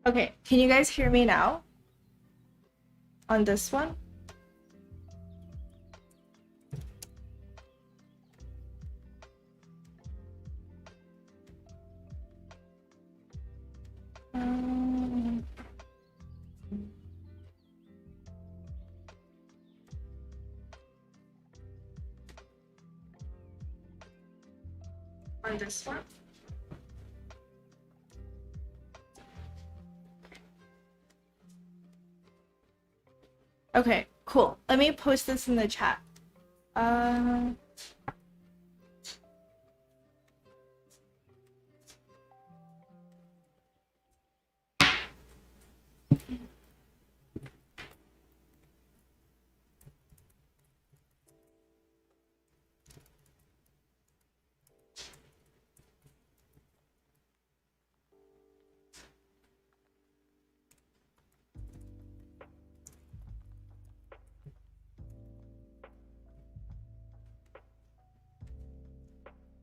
Okay, can you guys hear me now on this one? Um, on this one? Okay, cool. Let me post this in the chat. Uh,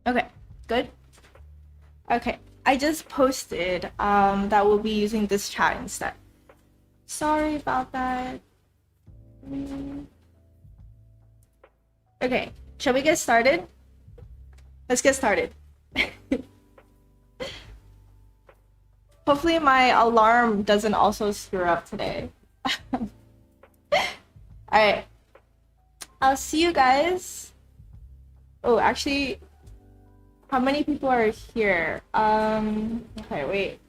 okay, good. Okay, I just posted that we'll be using this chat instead. Sorry about that. Okay, shall we get started? Let's get started. Hopefully my alarm doesn't also screw up today. Alright. I'll see you guys. Oh, actually, how many people are here? Okay, wait.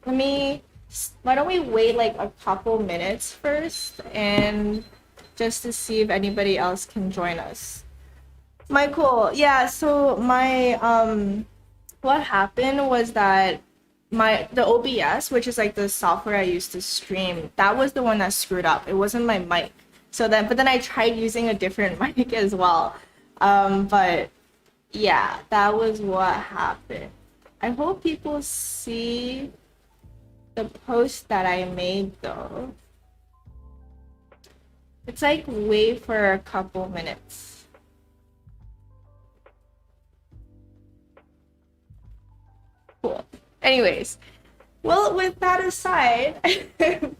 Why don't we wait like a couple minutes first and just to see if anybody else can join us. Michael, yeah, so what happened was that the OBS, which is like the software I used to stream, that was the one that screwed up. It wasn't my mic. But then I tried using a different mic as well. But yeah, that was what happened. I hope people see the post that I made though. It's like wait for a couple minutes. Cool. Anyways, well, with that aside, are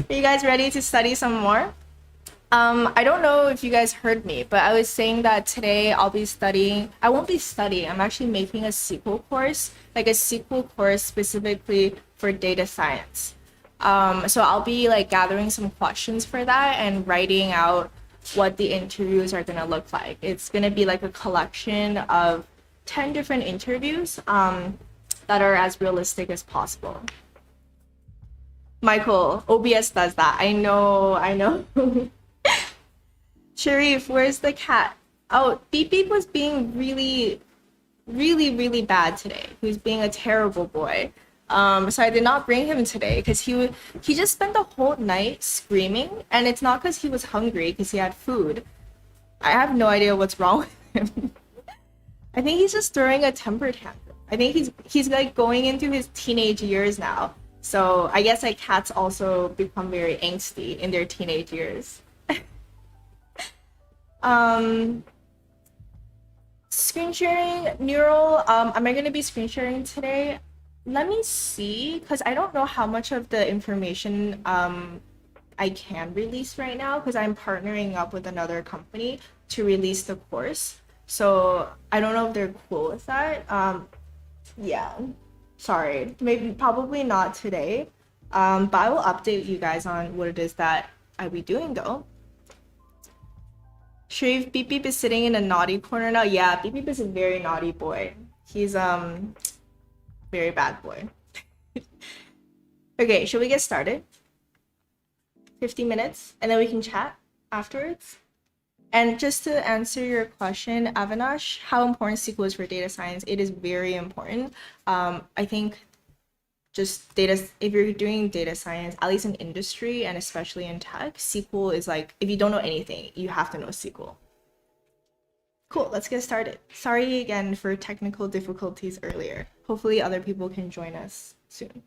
you guys ready to study some more? I don't know if you guys heard me, but I was saying that today I'll be studying. I won't be studying. I'm actually making a SQL course, like a SQL course specifically for data science. So I'll be like gathering some questions for that and writing out what the interviews are gonna look like. It's gonna be like a collection of 10 different interviews that are as realistic as possible. Michael, OBS does that. I know. Sharif, where's the cat? Oh, Beep Beep was being really bad today. He was being a terrible boy. So I did not bring him today because he just spent the whole night screaming, and it's not because he was hungry, because he had food. I have no idea what's wrong with him. I think he's just throwing a temper tantrum. I think he's like going into his teenage years now. So I guess like cats also become very angsty in their teenage years. Screen sharing, Neural, am I going to be screen sharing today? Let me see, because I don't know how much of the information I can release right now, because I'm partnering up with another company to release the course. So I don't know if they're cool with that. Yeah, sorry, probably not today. But I will update you guys on what it is that I'll be doing though. Sharif, Beep Beep is sitting in a naughty corner now. Yeah, Beep Beep is a very naughty boy. He's very bad boy. Okay, should we get started? 50 minutes and then we can chat afterwards. And just to answer your question, Avinash, how important SQL is for data science? It is very important. I think if you're doing data science, at least in industry and especially in tech, SQL is like, if you don't know anything, you have to know SQL. Cool, let's get started. Sorry again for technical difficulties earlier. Hopefully other people can join us soon.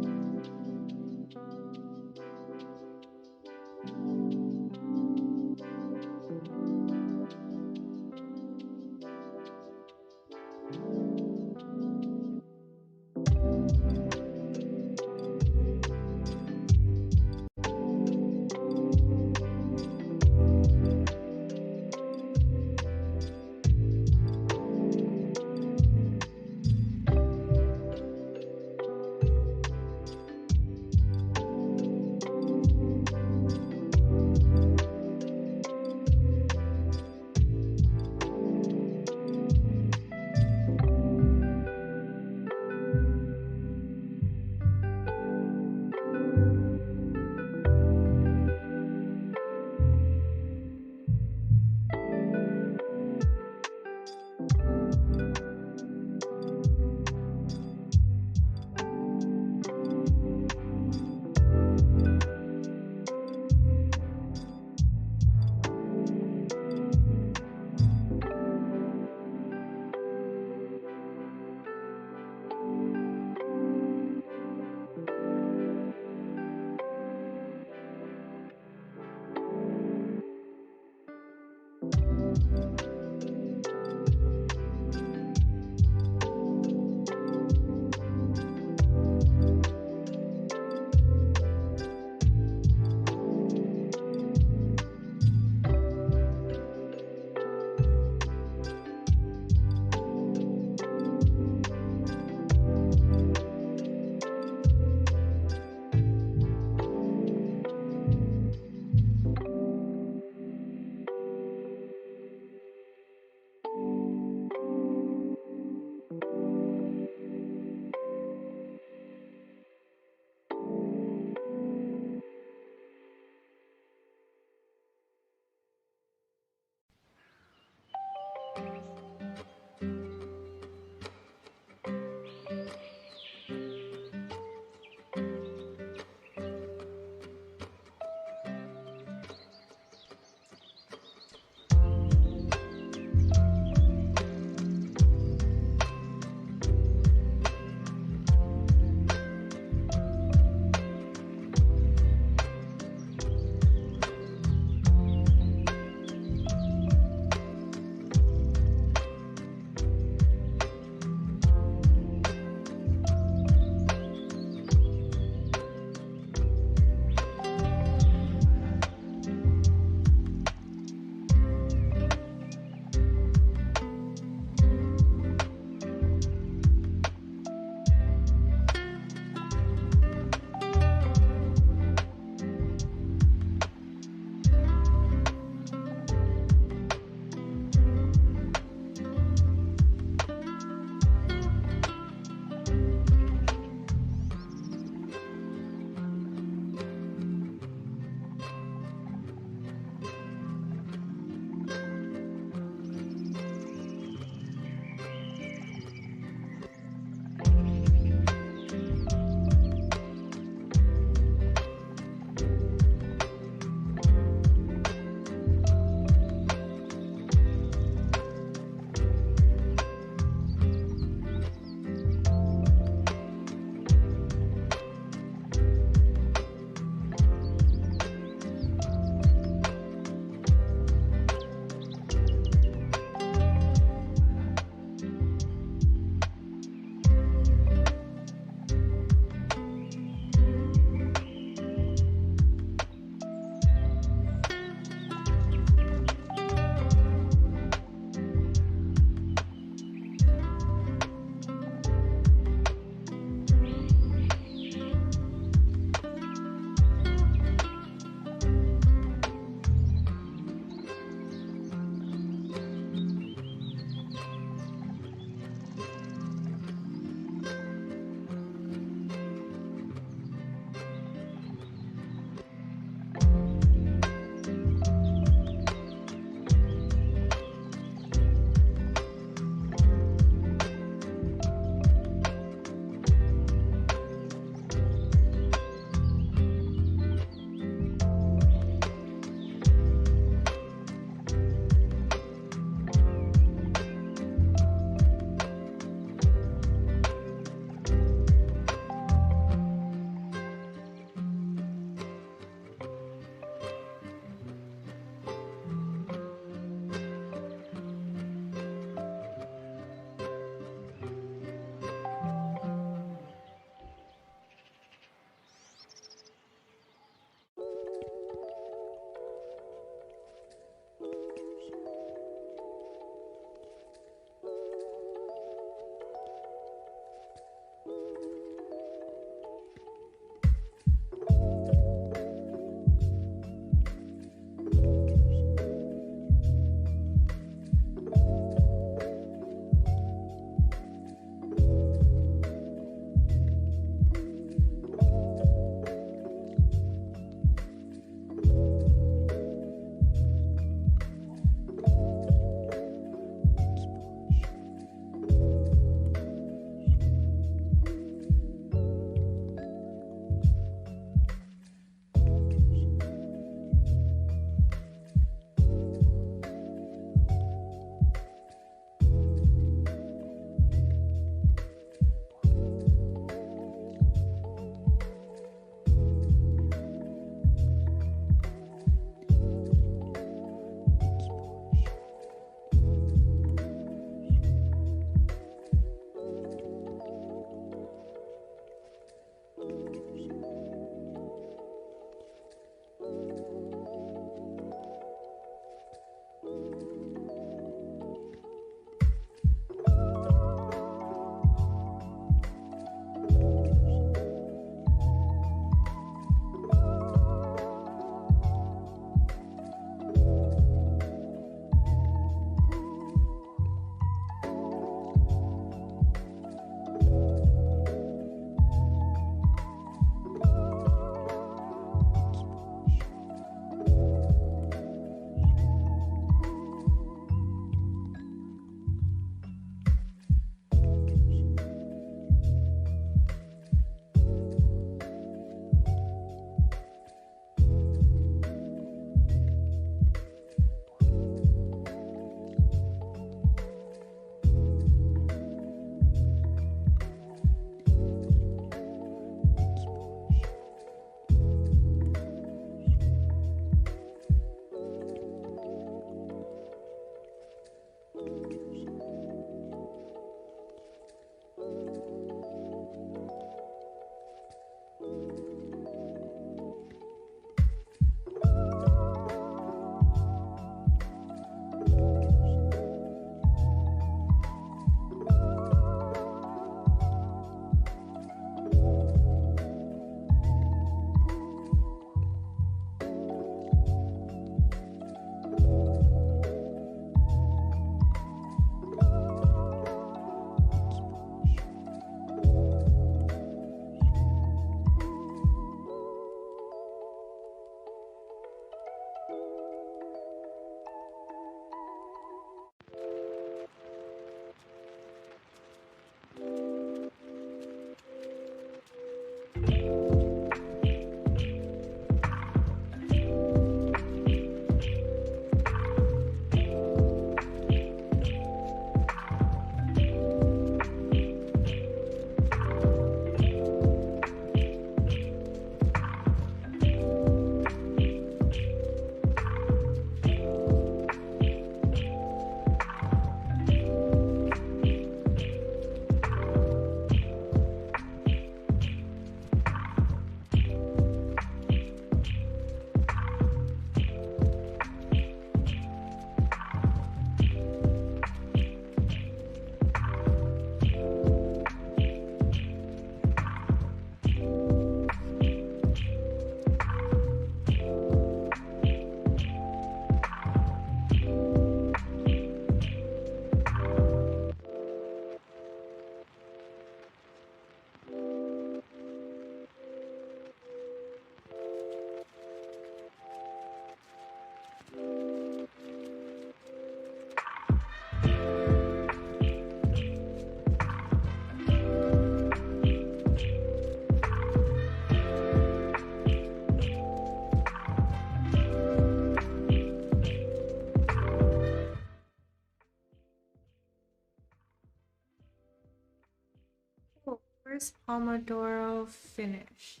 Oh, first Pomodoro finish.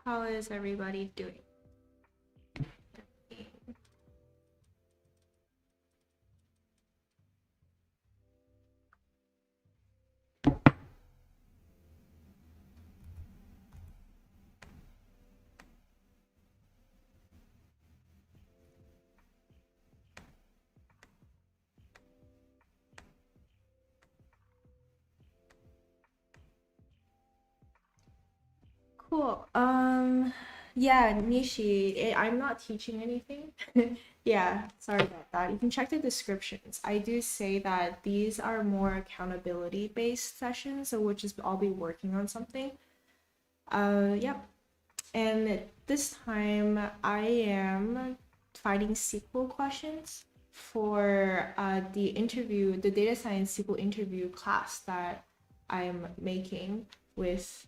How is everybody doing? Cool. Yeah, Nishi, I'm not teaching anything. Yeah, sorry about that. You can check the descriptions. I do say that these are more accountability based sessions, so which is I'll be working on something. Yep. And this time I am finding SQL questions for the interview, the data science SQL interview class that I'm making with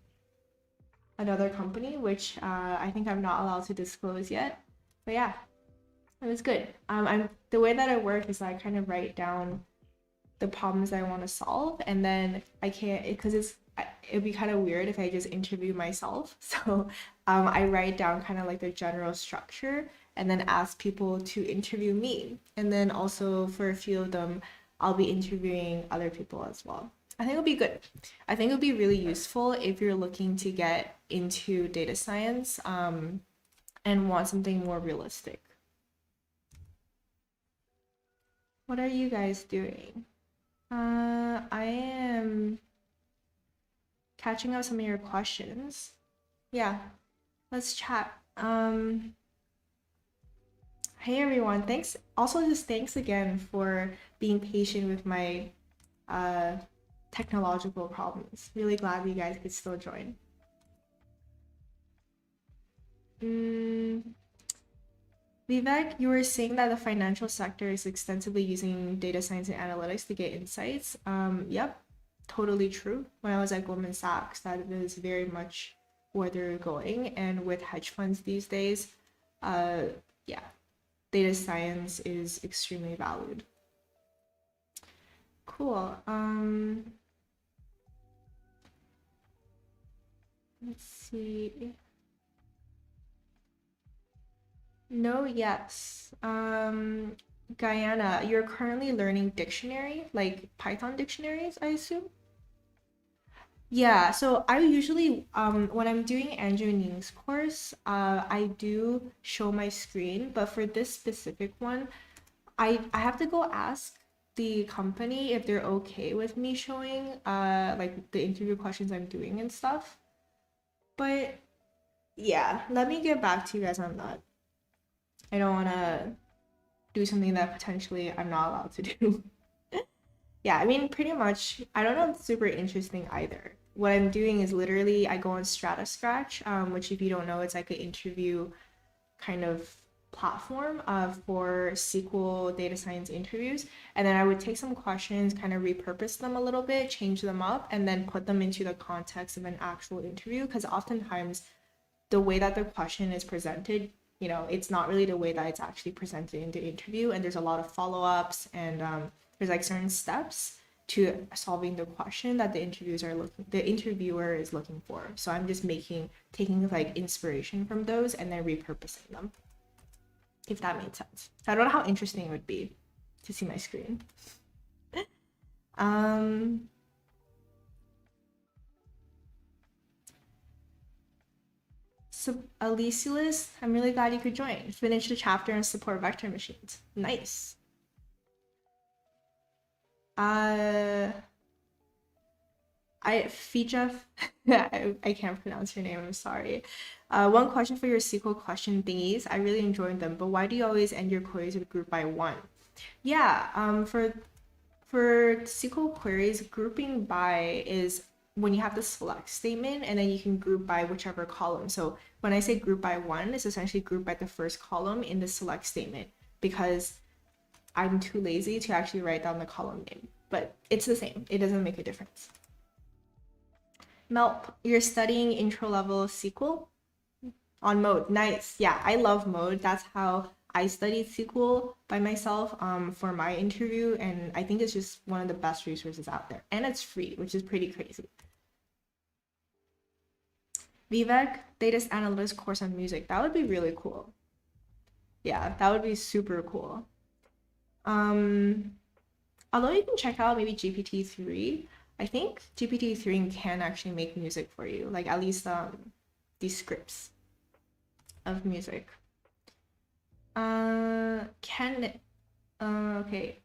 another company, which I think I'm not allowed to disclose yet. But yeah, it was good. I'm the way that I work is I kind of write down the problems I want to solve, and then I can't because it'd be kind of weird if I just interview myself. So I write down kind of like the general structure, and then ask people to interview me, and then also for a few of them, I'll be interviewing other people as well. I think it'll be good. I think it'll be really useful if you're looking to get into data science and want something more realistic. What are you guys doing? I am catching up some of your questions. Yeah, let's chat. Hey everyone, thanks. Also, just thanks again for being patient with my uh, technological problems. Really glad you guys could still join. Vivek, you were saying that the financial sector is extensively using data science and analytics to get insights. Yep, totally true. When I was at Goldman Sachs, that is very much where they're going. And with hedge funds these days, yeah, data science is extremely valued. Cool. Let's see. No, yes. Guyana, you're currently learning dictionary, like Python dictionaries, I assume? Yeah, so I usually when I'm doing Andrew Ning's course, I do show my screen, but for this specific one, I have to go ask the company if they're okay with me showing like the interview questions I'm doing and stuff. But yeah, let me get back to you guys on that. I don't want to do something that potentially I'm not allowed to do. Yeah, I mean, pretty much, I don't know if it's super interesting either. What I'm doing is literally I go on Strata Scratch, which if you don't know, it's like an interview kind of platform for SQL data science interviews. And then I would take some questions, kind of repurpose them a little bit, change them up, and then put them into the context of an actual interview. Because oftentimes the way that the question is presented, you know, it's not really the way that it's actually presented in the interview. And there's a lot of follow-ups and there's like certain steps to solving the question that the interviewer is looking for. So I'm just taking like inspiration from those and then repurposing them, if that made sense. I don't know how interesting it would be to see my screen. So Alicius, I'm really glad you could join. Finish the chapter and support vector machines. Nice. Fijaf, I can't pronounce your name, I'm sorry. One question for your SQL question thingies. I really enjoyed them, but why do you always end your queries with group by one? Yeah, for SQL queries, grouping by is when you have the select statement and then you can group by whichever column. So when I say group by one, it's essentially group by the first column in the select statement because I'm too lazy to actually write down the column name, but it's the same. It doesn't make a difference. Melp, you're studying intro level SQL on Mode. Nice. Yeah, I love Mode. That's how I studied SQL by myself for my interview, and I think it's just one of the best resources out there. And it's free, which is pretty crazy. Vivek, data analyst course on music. That would be really cool. Yeah, that would be super cool. Although you can check out maybe GPT-3. I think GPT-3 can actually make music for you, like at least these scripts of music. Okay.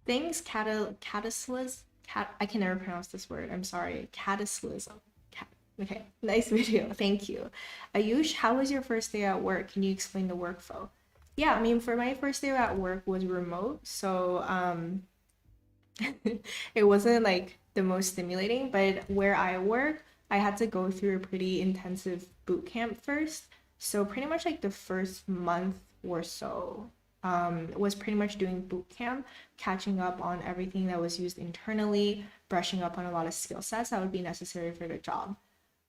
Thanks, Cataslis. I can never pronounce this word. I'm sorry. Cataslism. Okay, nice video. Thank you. Ayush, how was your first day at work? Can you explain the workflow? Yeah, I mean, for my first day at work was remote, so it wasn't like the most stimulating, but where I work, I had to go through a pretty intensive boot camp first. So pretty much like the first month or so was pretty much doing boot camp, catching up on everything that was used internally, brushing up on a lot of skill sets that would be necessary for the job.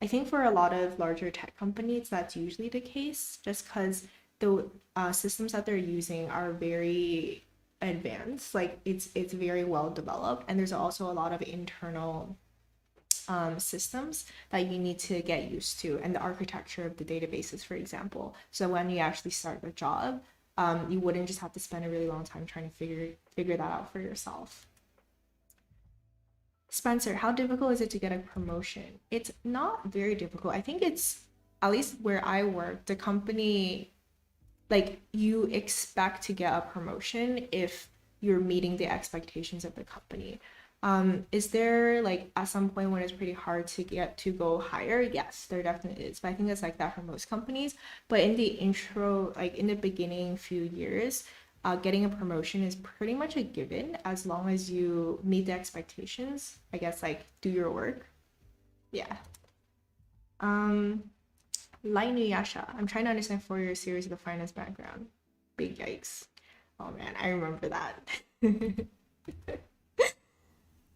I think for a lot of larger tech companies, that's usually the case, just because the systems that they're using are very advanced. Like it's very well developed, and there's also a lot of internal systems that you need to get used to, and the architecture of the databases, for example. So when you actually start the job, you wouldn't just have to spend a really long time trying to figure that out for yourself. Spencer, how difficult is it to get a promotion? It's not very difficult. I think it's, at least where I work, the company, like you expect to get a promotion if you're meeting the expectations of the company. Is there like at some point when it's pretty hard to get to go higher? Yes, there definitely is. But I think it's like that for most companies. But in the intro, like in the beginning few years, getting a promotion is pretty much a given as long as you meet the expectations. I guess like do your work. Yeah. Lai Nuyasha. I'm trying to understand 4-year series of the finance background. Big yikes. Oh man, I remember that.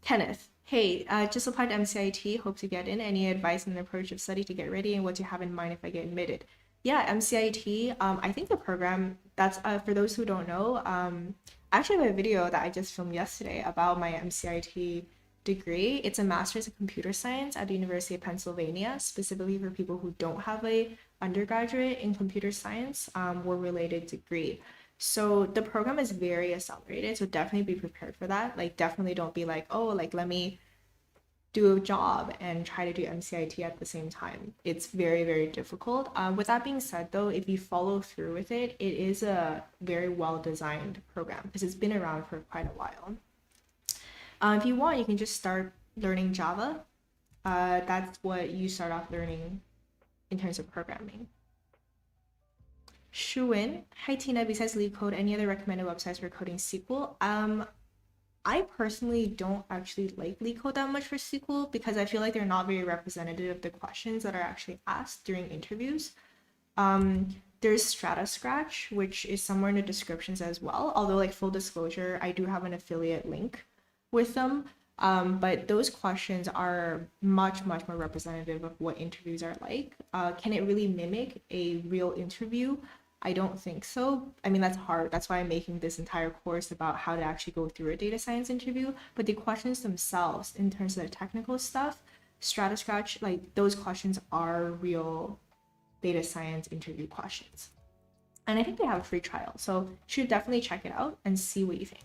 Kenneth. Hey, just applied to MCIT, hope to get in. Any advice on the approach of study to get ready and what to have in mind if I get admitted? Yeah, MCIT, I think the program, that's for those who don't know, I actually have a video that I just filmed yesterday about my MCIT degree. It's a master's in computer science at the University of Pennsylvania, specifically for people who don't have a undergraduate in computer science or related degree. So the program is very accelerated, so definitely be prepared for that. Like definitely don't be like, oh, like let me do a job and try to do MCIT at the same time. It's very, very difficult. With that being said, though, if you follow through with it, it is a very well-designed program because it's been around for quite a while. If you want, you can just start learning Java. That's what you start off learning in terms of programming. Shuin, hi Tina, besides LeetCode, any other recommended websites for coding SQL? I personally don't actually like LeetCode that much for SQL because I feel like they're not very representative of the questions that are actually asked during interviews. There's Strata Scratch, which is somewhere in the descriptions as well. Although, like, full disclosure, I do have an affiliate link with them. But those questions are much, much more representative of what interviews are like. Can it really mimic a real interview? I don't think so. I mean, that's hard. That's why I'm making this entire course about how to actually go through a data science interview. But the questions themselves, in terms of the technical stuff, Strata Scratch, like, those questions are real data science interview questions. And I think they have a free trial, so you should definitely check it out and see what you think.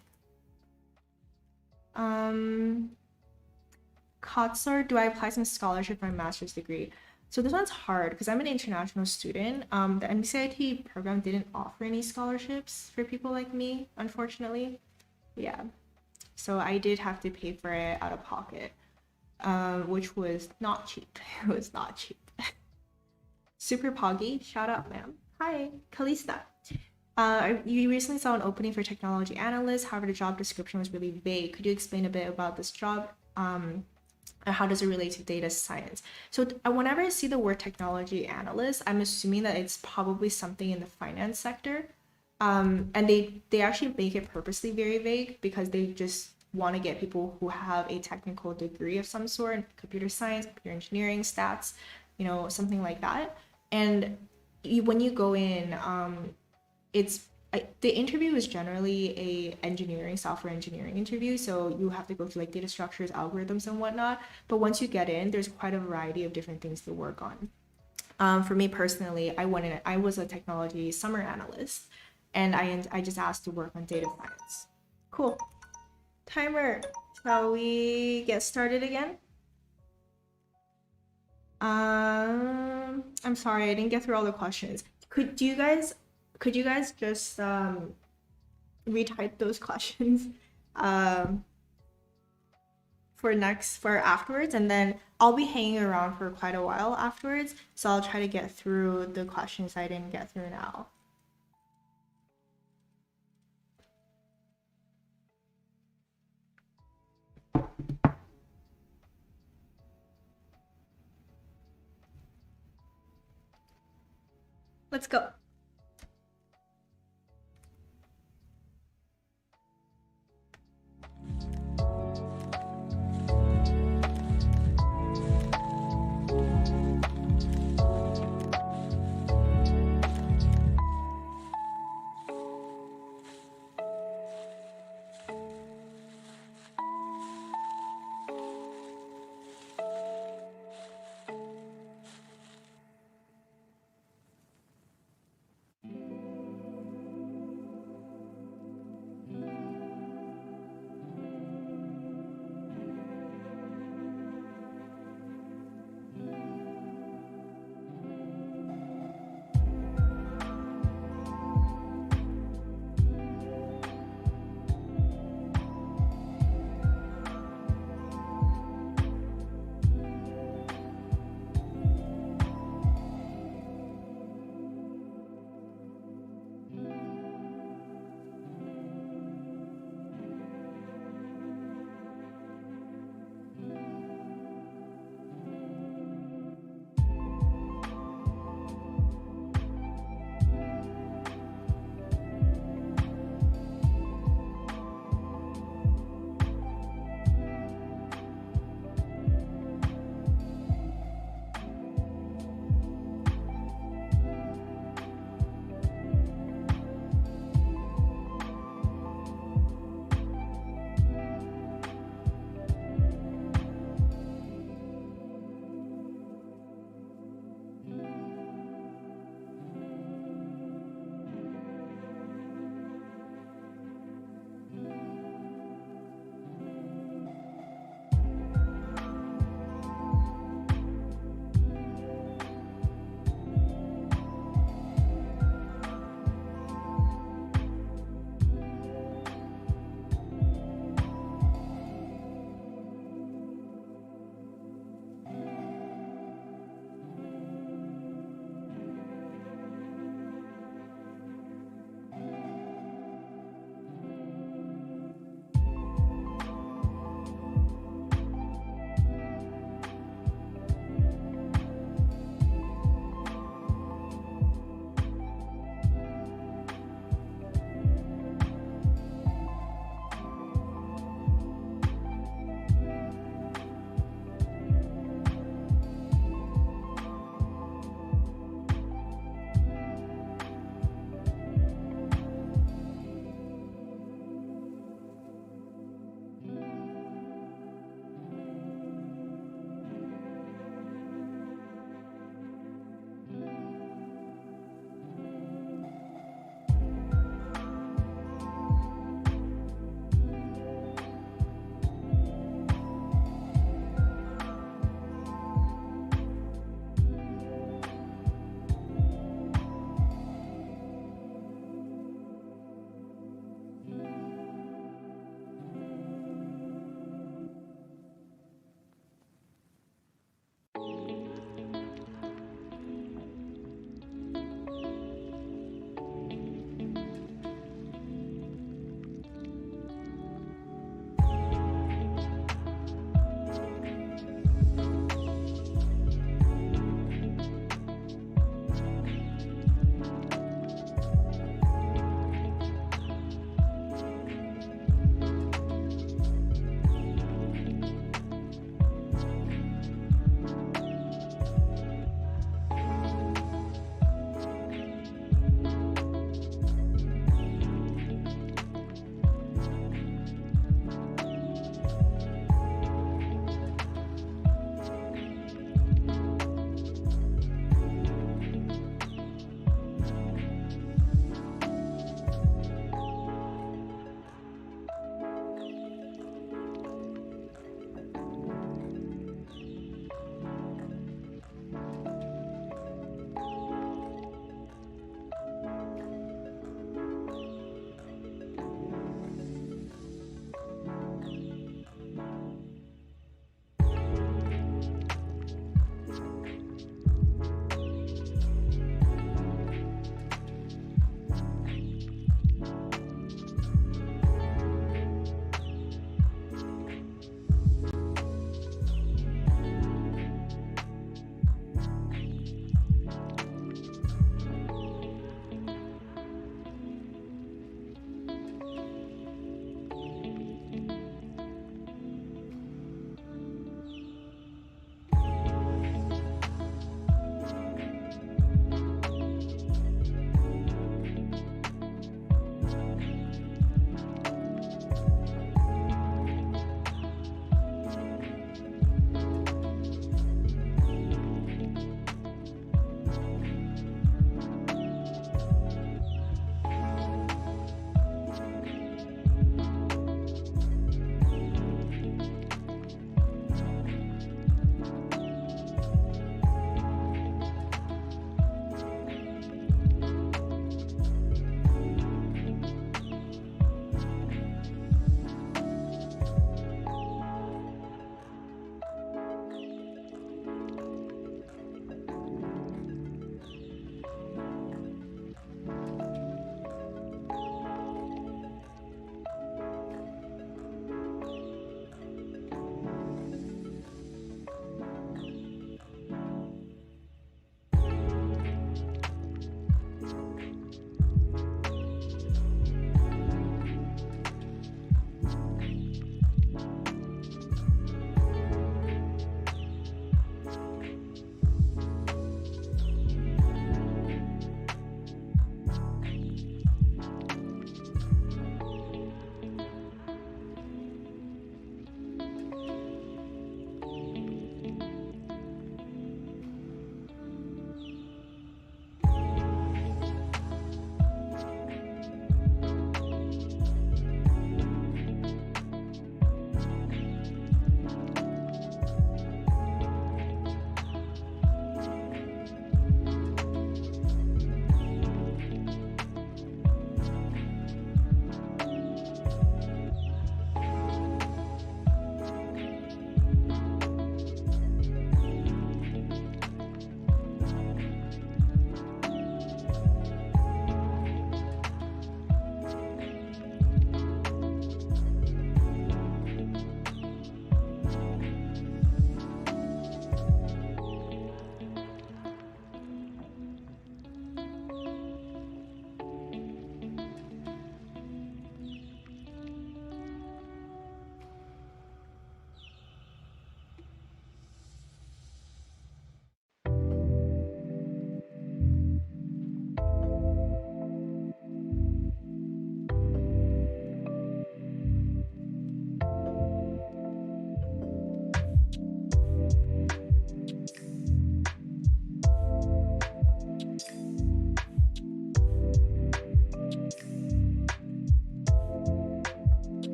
Kotsor, do I apply some scholarship for my master's degree? So this one's hard because I'm an international student. The MCIT program didn't offer any scholarships for people like me, unfortunately. Yeah, so I did have to pay for it out of pocket, which was not cheap. It was not cheap. Super Poggy, shout out, ma'am. Hi, Kalista. You recently saw an opening for technology analyst. However, the job description was really vague. Could you explain a bit about this job? And how does it relate to data science? So whenever I see the word technology analyst, I'm assuming that it's probably something in the finance sector. And they actually make it purposely very vague because they just want to get people who have a technical degree of some sort, computer science, computer engineering, stats, something like that. And when you go in, the interview is generally a software engineering interview, so you have to go through like data structures, algorithms, and whatnot. But once you get in, there's quite a variety of different things to work on. For me personally, I was a technology summer analyst, and I just asked to work on data science. Cool. Timer. Shall we get started again? I'm sorry, I didn't get through all the questions. Could you guys just retype those questions for afterwards, and then I'll be hanging around for quite a while afterwards, so I'll try to get through the questions I didn't get through now. Let's go.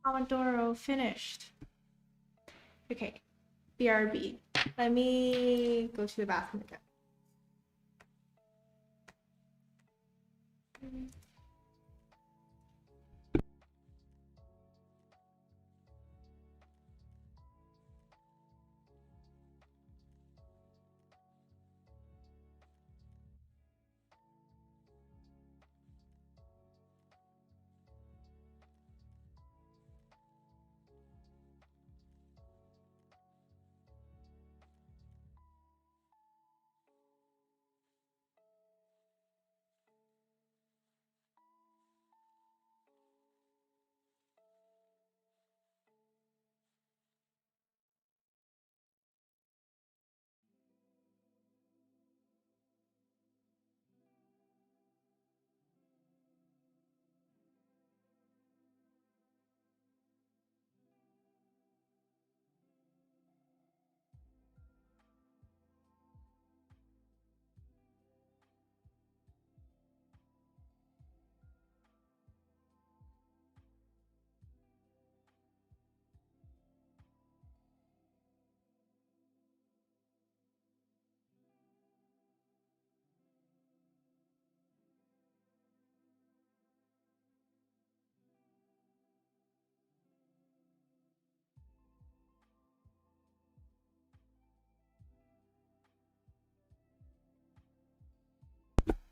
Pomodoro finished. Okay, BRB. Let me go to the bathroom again.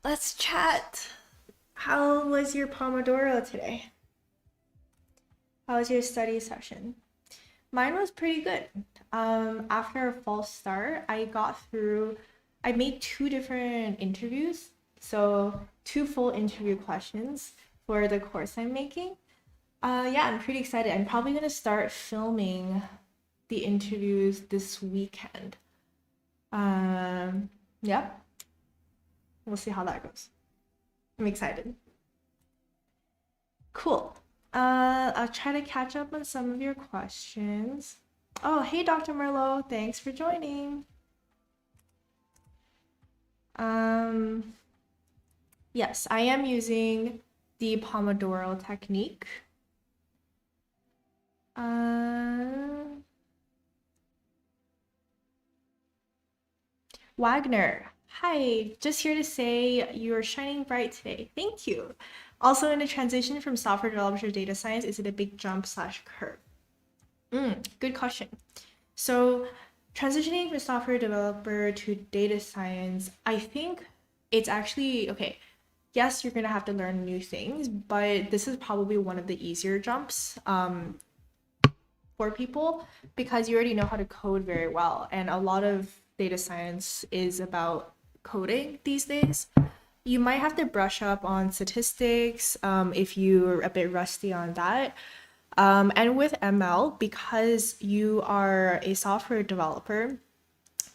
let's chat. How was your Pomodoro today? How was your study session? Mine was pretty good. After a false start, I made two different interviews. So, two full interview questions for the course I'm making. Yeah, I'm pretty excited. I'm probably gonna start filming the interviews this weekend. Yeah, we'll see how that goes. I'm excited. Cool. I'll try to catch up on some of your questions. Oh, hey, Dr. Merlot. Thanks for joining. Yes, I am using the Pomodoro technique. Wagner, hi, just here to say you're shining bright today. Thank you. Also, in the transition from software developer to data science, is it a big jump slash curve? Good question. So, transitioning from software developer to data science, I think it's actually okay. Yes, you're gonna have to learn new things, but this is probably one of the easier jumps for people because you already know how to code very well, and a lot of data science is about coding these days. You might have to brush up on statistics if you're a bit rusty on that. And with ML, because you are a software developer,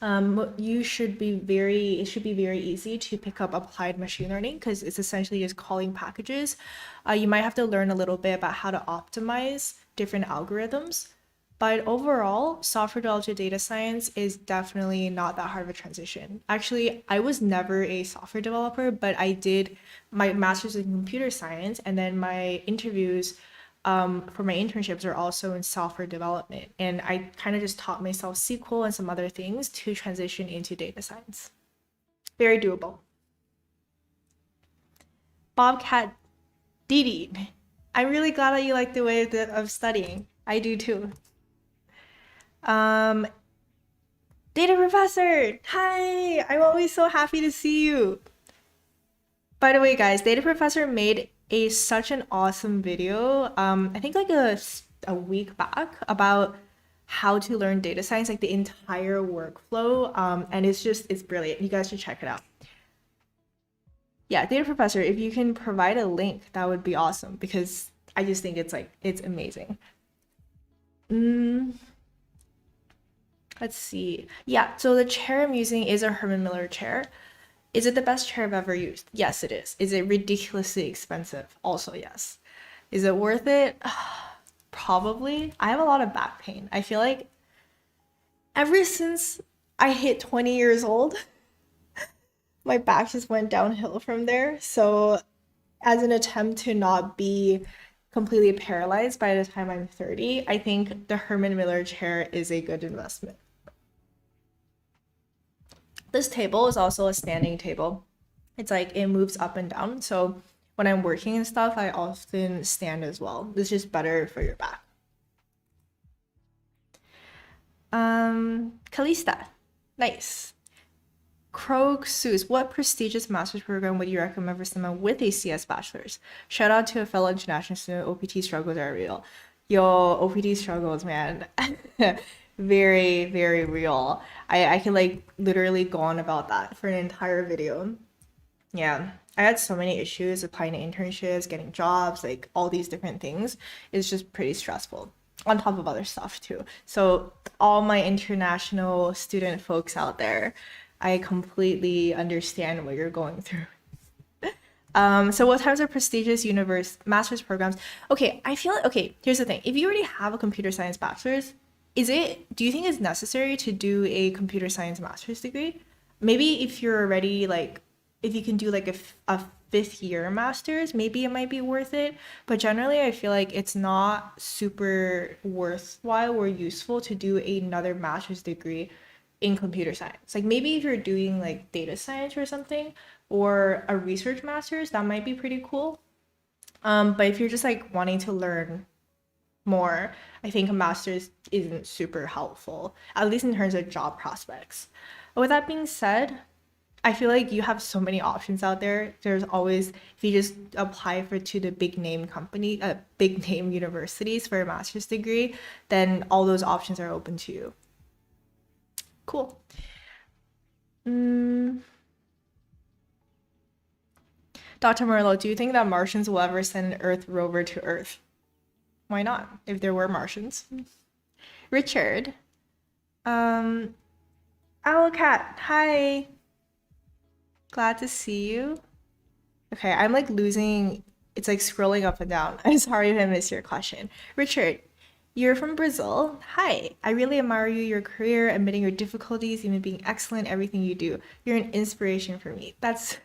it should be very easy to pick up applied machine learning because it's essentially just calling packages. You might have to learn a little bit about how to optimize different algorithms. But overall, software development to data science is definitely not that hard of a transition. Actually, I was never a software developer, but I did my master's in computer science, and then my interviews for my internships are also in software development. And I kind of just taught myself SQL and some other things to transition into data science. Very doable. Bobcat Didi, I'm really glad that you like the way of studying. I do too. Data professor, hi! I'm always so happy to see you. By the way, guys, Data Professor made such an awesome video. I think like a week back about how to learn data science, like the entire workflow. And it's brilliant. You guys should check it out. Yeah, Data Professor, if you can provide a link, that would be awesome because I just think it's amazing. Let's see. Yeah, so the chair I'm using is a Herman Miller chair. Is it the best chair I've ever used? Yes, it is. Is it ridiculously expensive? Also, yes. Is it worth it? Probably. I have a lot of back pain. I feel like ever since I hit 20 years old, my back just went downhill from there. So, as an attempt to not be completely paralyzed by the time I'm 30, I think the Herman Miller chair is a good investment. This table is also a standing table. It's like it moves up and down. So when I'm working and stuff, I often stand as well. It's just better for your back. Kalista. Nice. Krog Seuss, what prestigious master's program would you recommend for someone with a CS bachelor's? Shout out to a fellow international student. OPT struggles are real. Yo, OPT struggles, man. Very, very real. I can like literally go on about that for an entire video. Yeah, I had so many issues applying to internships, getting jobs, like all these different things. It's just pretty stressful on top of other stuff too. So all my international student folks out there, I completely understand what you're going through. So what types of prestigious master's programs? Okay, I feel like, okay, here's the thing. If you already have a computer science bachelor's, do you think it's necessary to do a computer science master's degree? Maybe if you're already like, if you can do like a fifth year master's, maybe it might be worth it. But generally, I feel like it's not super worthwhile or useful to do another master's degree in computer science. Like maybe if you're doing like data science or something or a research master's, that might be pretty cool. But if you're just like wanting to learn more, I think a master's isn't super helpful, at least in terms of job prospects. But with that being said, I feel like you have so many options out there. There's always, if you just apply for to the big name company, big name universities for a master's degree, then all those options are open to you. Cool. Dr. Merlo, do you think that Martians will ever send an Earth rover to Earth? Why not? If there were Martians. Richard. Owlcat, hi. Glad to see you. Okay, I'm like losing, it's like scrolling up and down. I'm sorry if I missed your question. Richard, you're from Brazil. Hi, I really admire you, your career, admitting your difficulties, even being excellent at everything you do. You're an inspiration for me. That's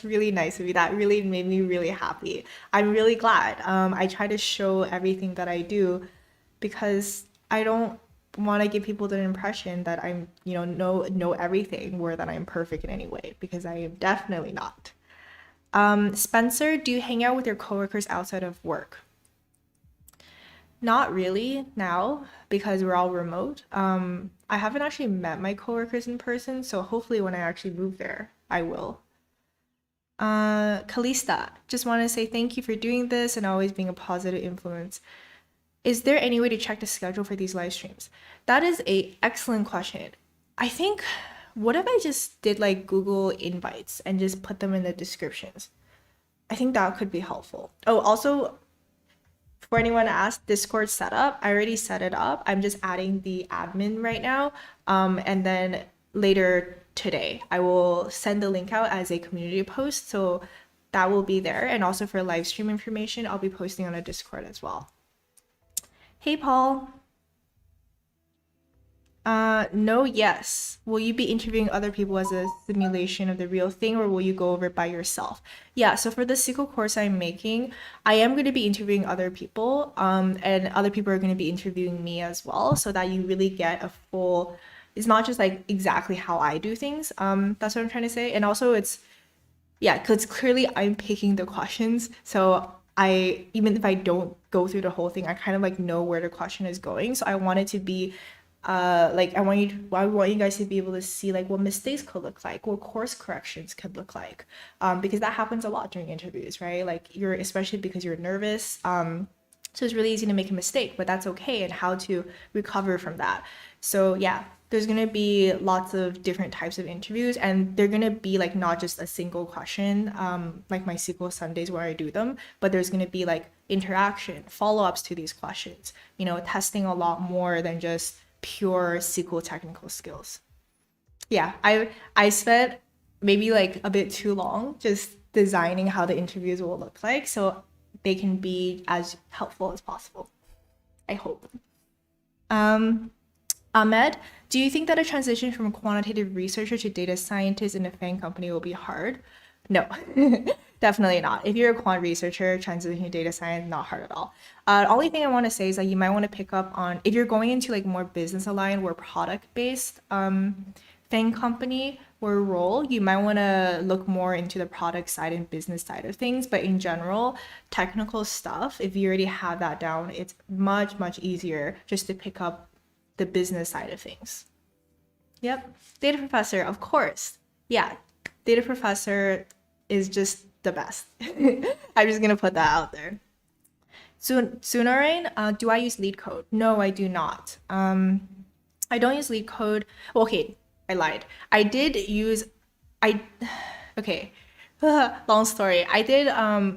really nice of you. That really made me really happy. I'm really glad. I try to show everything that I do because I don't want to give people the impression that I'm, know everything or that I'm perfect in any way because I am definitely not. Spencer, do you hang out with your coworkers outside of work? Not really now because we're all remote. I haven't actually met my coworkers in person, so hopefully when I actually move there, I will. Kalista, just want to say thank you for doing this and always being a positive influence. Is there any way to check the schedule for these live streams? That is a excellent question. I think, what if I just did like Google invites and just put them in the descriptions? I think that could be helpful. Oh, also, for anyone to ask, Discord setup, I already set it up. I'm just adding the admin right now. And then later today, I will send the link out as a community post. So that will be there. And also for live stream information, I'll be posting on a Discord as well. Hey, Paul. No, yes. Will you be interviewing other people as a simulation of the real thing, or will you go over it by yourself? Yeah, so for the SQL course I'm making, I am going to be interviewing other people, and other people are going to be interviewing me as well, so that you really get a full, it's not just like exactly how I do things. That's what I'm trying to say. And also yeah, because clearly I'm picking the questions, so even if I don't go through the whole thing, I kind of like know where the question is going. So I want it to be like I want you guys to be able to see like what mistakes could look like, what course corrections could look like, because that happens a lot during interviews, right? Like especially because you're nervous, so it's really easy to make a mistake, but that's okay, and how to recover from that. So yeah, there's gonna be lots of different types of interviews, and they're gonna be like not just a single question, like my SQL Sundays where I do them, but there's gonna be like interaction, follow-ups to these questions, testing a lot more than just pure SQL technical skills. Yeah, I spent maybe like a bit too long just designing how the interviews will look like so they can be as helpful as possible. I hope. Ahmed, do you think that a transition from a quantitative researcher to data scientist in a FANG company will be hard? No, definitely not. If you're a quant researcher, transitioning to data science, not hard at all. The only thing I want to say is that you might want to pick up on, if you're going into like more business aligned or product based thing company or role, you might want to look more into the product side and business side of things. But in general, technical stuff, if you already have that down, it's much, much easier just to pick up the business side of things. Yep. Data professor, of course. Yeah. Data professor is just the best. I'm just gonna put that out there. Sunarain, do I use lead code? No, I do not. I don't use lead code. Well, okay, I lied. Okay, long story. I did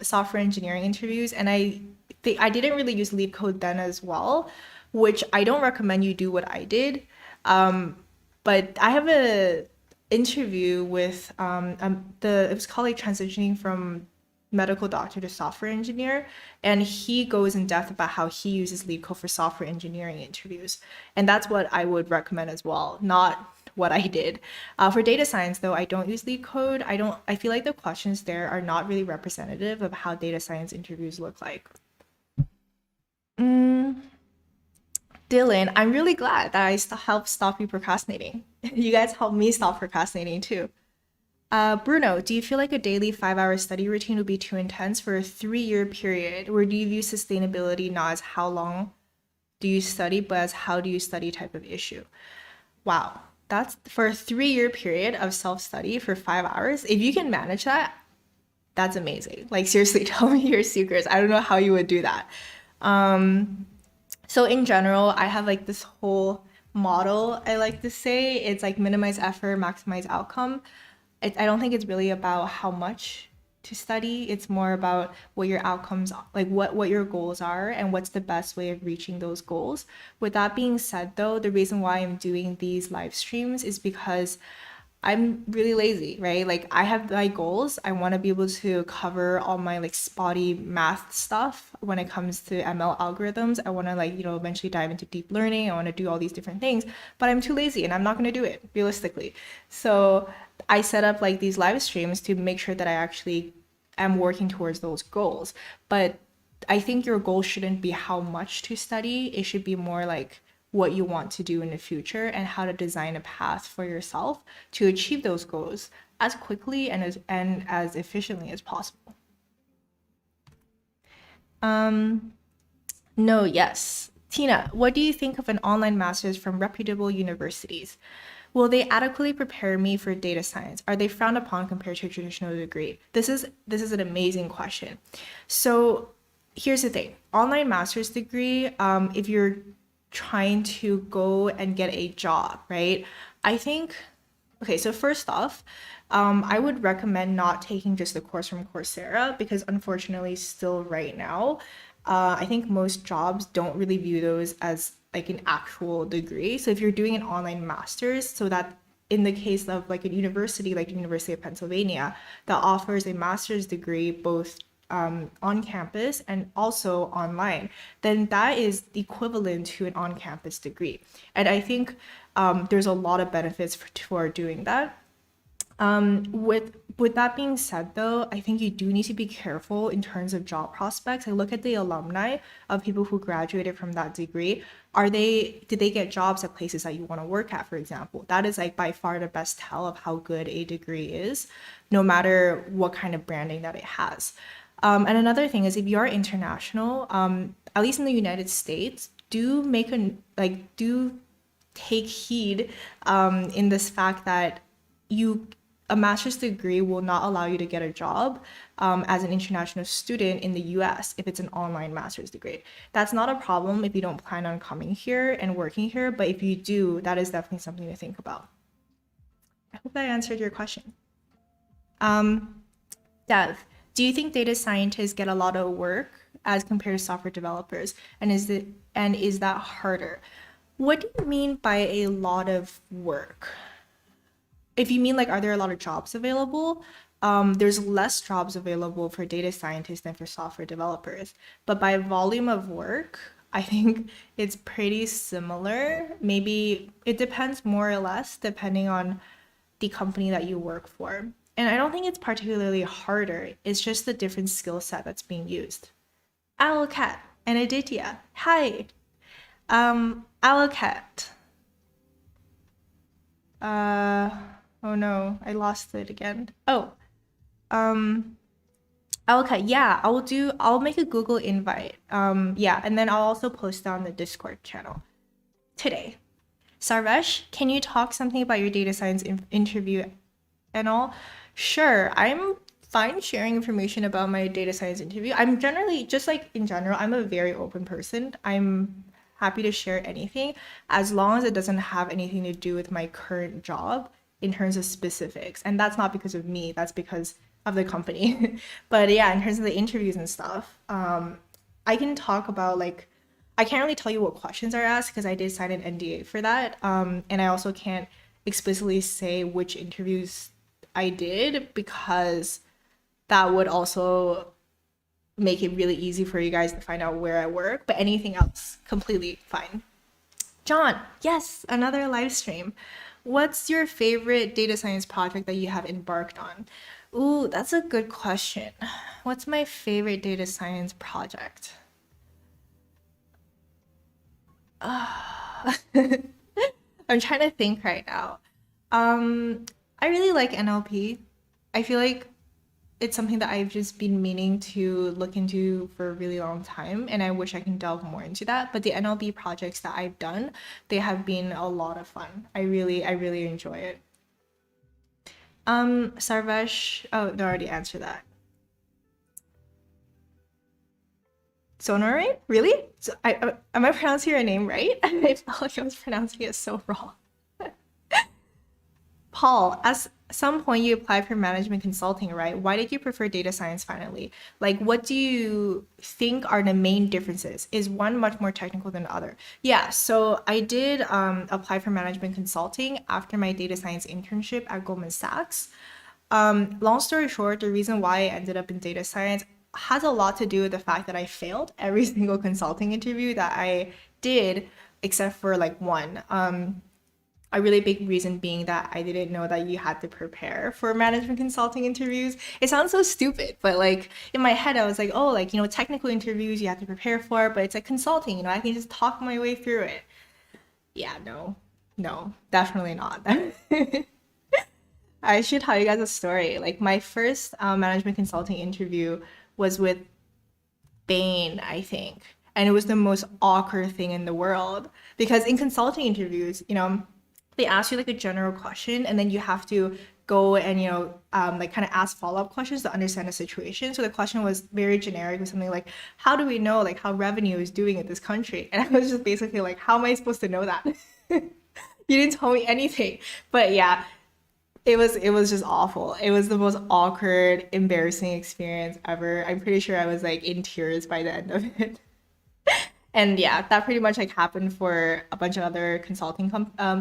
software engineering interviews, and I think I didn't really use lead code then as well, which I don't recommend you do what I did. But I have a interview with it was called like transitioning from medical doctor to software engineer, and he goes in depth about how he uses lead code for software engineering interviews, and that's what I would recommend as well, not what I did. For data science though, I don't use lead code. I feel like the questions there are not really representative of how data science interviews look like. Dylan, I'm really glad that I helped stop you procrastinating. You guys helped me stop procrastinating too. Bruno, do you feel like a daily 5-hour study routine would be too intense for a 3-year period? Or do you view sustainability not as how long do you study, but as how do you study type of issue? Wow. that's for a 3-year period of self-study for 5 hours. If you can manage that, that's amazing. Like seriously, tell me your secrets. I don't know how you would do that. So in general, I have like this whole model I like to say. It's like minimize effort, maximize outcome. I don't think it's really about how much to study. It's more about what your outcomes, like what your goals are and what's the best way of reaching those goals. With that being said, though, the reason why I'm doing these live streams is because I'm really lazy, right? Like I have my goals. I want to be able to cover all my like spotty math stuff when it comes to ML algorithms. I want to like, eventually dive into deep learning. I want to do all these different things, but I'm too lazy and I'm not going to do it realistically. So I set up like these live streams to make sure that I actually am working towards those goals. But I think your goal shouldn't be how much to study. It should be more like what you want to do in the future and how to design a path for yourself to achieve those goals as quickly and as efficiently as possible. No, yes. Tina, what do you think of an online master's from reputable universities? Will they adequately prepare me for data science? Are they frowned upon compared to a traditional degree? This is an amazing question. So here's the thing. Online master's degree, if you're trying to go and get a job, right? I think, okay, so first off, I would recommend not taking just the course from Coursera because unfortunately, still right now, I think most jobs don't really view those as like an actual degree. So if you're doing an online master's, so that in the case of like a university like the University of Pennsylvania that offers a master's degree both on campus and also online, then that is equivalent to an on-campus degree. And I think there's a lot of benefits for doing that. With that being said, though, I think you do need to be careful in terms of job prospects. I look at the alumni of people who graduated from that degree. Did they get jobs at places that you want to work at, for example? That is like by far the best tell of how good a degree is, no matter what kind of branding that it has. And another thing is if you are international, at least in the United States, do take heed in this fact that a master's degree will not allow you to get a job as an international student in the US if it's an online master's degree. That's not a problem if you don't plan on coming here and working here, but if you do, that is definitely something to think about. I hope that answered your question. Dev, do you think data scientists get a lot of work as compared to software developers? And is that harder? What do you mean by a lot of work? If you mean like, are there a lot of jobs available? There's less jobs available for data scientists than for software developers. But by volume of work, I think it's pretty similar. Maybe it depends more or less depending on the company that you work for. And I don't think it's particularly harder. It's just the different skill set that's being used. Alocat and Aditya. Hi. Alocat. Oh no, I lost it again. Oh, okay, yeah, I'll make a Google invite. Yeah, and then I'll also post it on the Discord channel today. Sarvesh, can you talk something about your data science interview and all? Sure, I'm fine sharing information about my data science interview. I'm generally, just like in general, I'm a very open person. I'm happy to share anything as long as it doesn't have anything to do with my current job in terms of specifics. And that's not because of me, that's because of the company. But yeah, in terms of the interviews and stuff, I can talk about like, I can't really tell you what questions are asked because I did sign an NDA for that. And I also can't explicitly say which interviews I did because that would also make it really easy for you guys to find out where I work. But anything else, completely fine. John, yes, another live stream. What's your favorite data science project that you have embarked on? Ooh, that's a good question. What's my favorite data science project? I'm trying to think right now. I really like NLP. I feel like it's something that I've just been meaning to look into for a really long time, and I wish I can delve more into that. But the NLP projects that I've done, they have been a lot of fun. I really enjoy it. Sarvesh, oh, they already answered that. Sonore? Really? So am I pronouncing your name right? I felt like I was pronouncing it so wrong. Paul, at some point you applied for management consulting, right? Why did you prefer data science finally? Like, what do you think are the main differences? Is one much more technical than the other? Yeah, so I did apply for management consulting after my data science internship at Goldman Sachs. Long story short, the reason why I ended up in data science has a lot to do with the fact that I failed every single consulting interview that I did, except for like one. A really big reason being that I didn't know that you had to prepare for management consulting interviews. It sounds so stupid, but like in my head, I was like, oh, like, technical interviews you have to prepare for, but it's like consulting, I can just talk my way through it. Yeah, no, no, definitely not. I should tell you guys a story. Like my first management consulting interview was with Bain, I think. And it was the most awkward thing in the world because in consulting interviews, they ask you like a general question and then you have to go and, like kind of ask follow-up questions to understand the situation. So the question was very generic, with something like, how do we know like how revenue is doing in this country? And I was just basically like, how am I supposed to know that? You didn't tell me anything. But yeah, it was just awful. It was the most awkward, embarrassing experience ever. I'm pretty sure I was like in tears by the end of it. And yeah, that pretty much like happened for a bunch of other consulting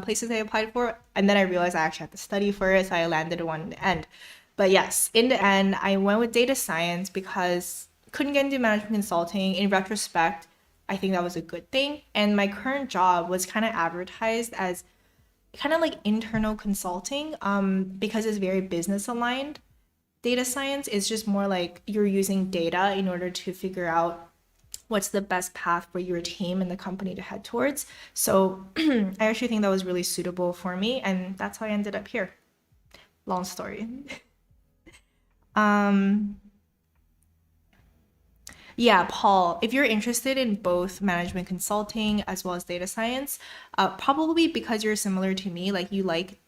places I applied for. And then I realized I actually had to study for it, so I landed one in the end. But yes, in the end, I went with data science because couldn't get into management consulting. In retrospect, I think that was a good thing. And my current job was kind of advertised as kind of like internal consulting because it's very business aligned. Data science is just more like you're using data in order to figure out what's the best path for your team and the company to head towards. So I actually think that was really suitable for me, and that's how I ended up here. Long story. um Yeah, Paul, if you're interested in both management consulting as well as data science, probably because you're similar to me, like you like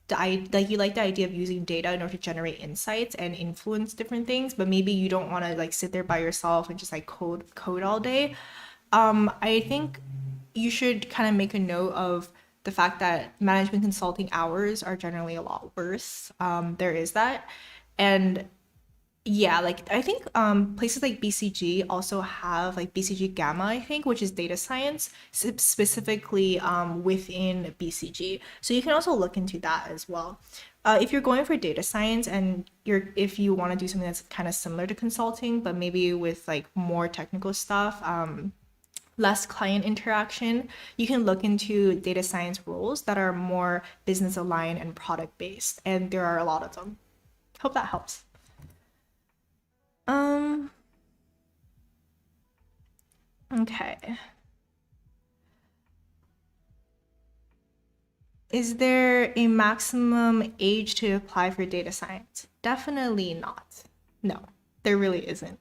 the idea of using data in order to generate insights and influence different things, but maybe you don't want to like sit there by yourself and just like code all day. I think you should kind of make a note of the fact that management consulting hours are generally a lot worse. There is that. And yeah, like I think places like BCG also have like BCG Gamma, I think, which is data science specifically within BCG. So you can also look into that as well. If you're going for data science and if you want to do something that's kind of similar to consulting, but maybe with like more technical stuff, less client interaction, you can look into data science roles that are more business aligned and product based, and there are a lot of them. Hope that helps. Um, okay. Is there a maximum age to apply for data science? Definitely not. No, there really isn't.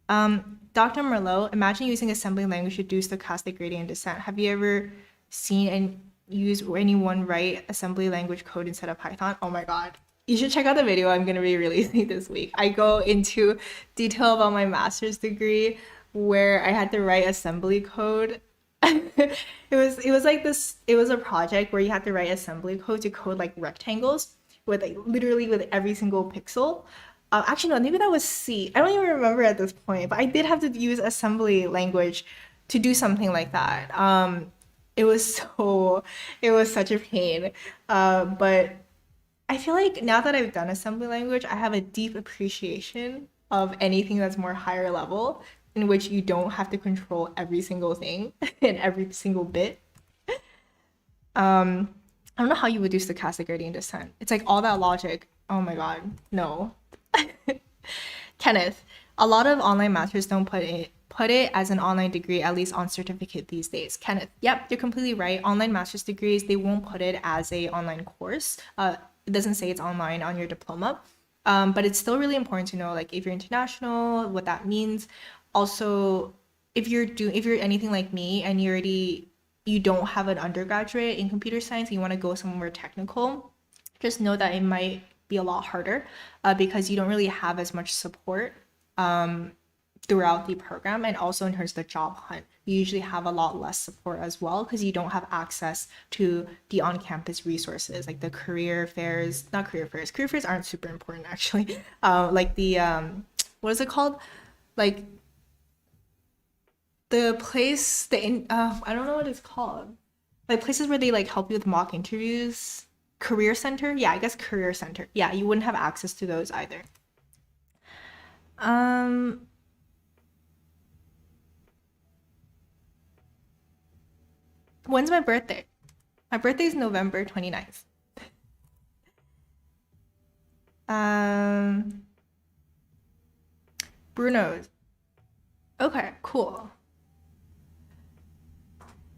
Dr. Merlot, imagine using assembly language to do stochastic gradient descent. Have you ever seen and use anyone write assembly language code instead of Python? Oh my God. You should check out the video I'm going to be releasing this week. I go into detail about my master's degree where I had to write assembly code. It was like this, it was a project where you had to write assembly code to code like rectangles with like literally with every single pixel. Actually, no, maybe that was C. I don't even remember at this point, but I did have to use assembly language to do something like that. It was so, it was such a pain. But I feel like now that I've done assembly language, I have a deep appreciation of anything that's more higher level, in which you don't have to control every single thing and every single bit. I don't know how you would do stochastic gradient descent. It's like all that logic. Oh my God, no. Kenneth, a lot of online masters don't put it as an online degree, at least on certificate these days. Kenneth, yep, you're completely right. Online master's degrees, they won't put it as a online course. It doesn't say it's online on your diploma. But it's still really important to know, like, if you're international, what that means. Also, if you're anything like me and you don't have an undergraduate in computer science and you want to go somewhere technical, just know that it might be a lot harder because you don't really have as much support throughout the program, and also in terms of the job hunt you usually have a lot less support as well because you don't have access to the on-campus resources like the career fairs. Not career fairs aren't super important actually. Like the what is it called, like the place the in I don't know what it's called, like places where they like help you with mock interviews. Career center, yeah, I guess career center, yeah, you wouldn't have access to those either. um when's my birthday? My birthday is November 29th. um Bruno's. Okay, cool.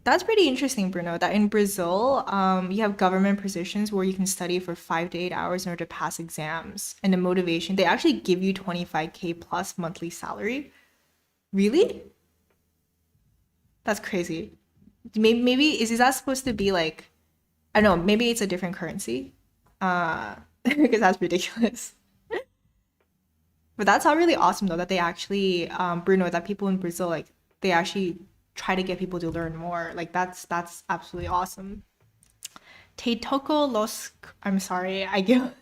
That's pretty interesting, Bruno, that in Brazil, you have government positions where you can study for 5 to 8 hours in order to pass exams. And the motivation, they actually give you 25K plus monthly salary. Really? That's crazy. Maybe is that supposed to be like, I don't know, maybe it's a different currency. Because that's ridiculous. But that's all really awesome though that they actually, Bruno, that people in Brazil like they actually try to get people to learn more. Like that's absolutely awesome. Teitoko los, I'm sorry, I give.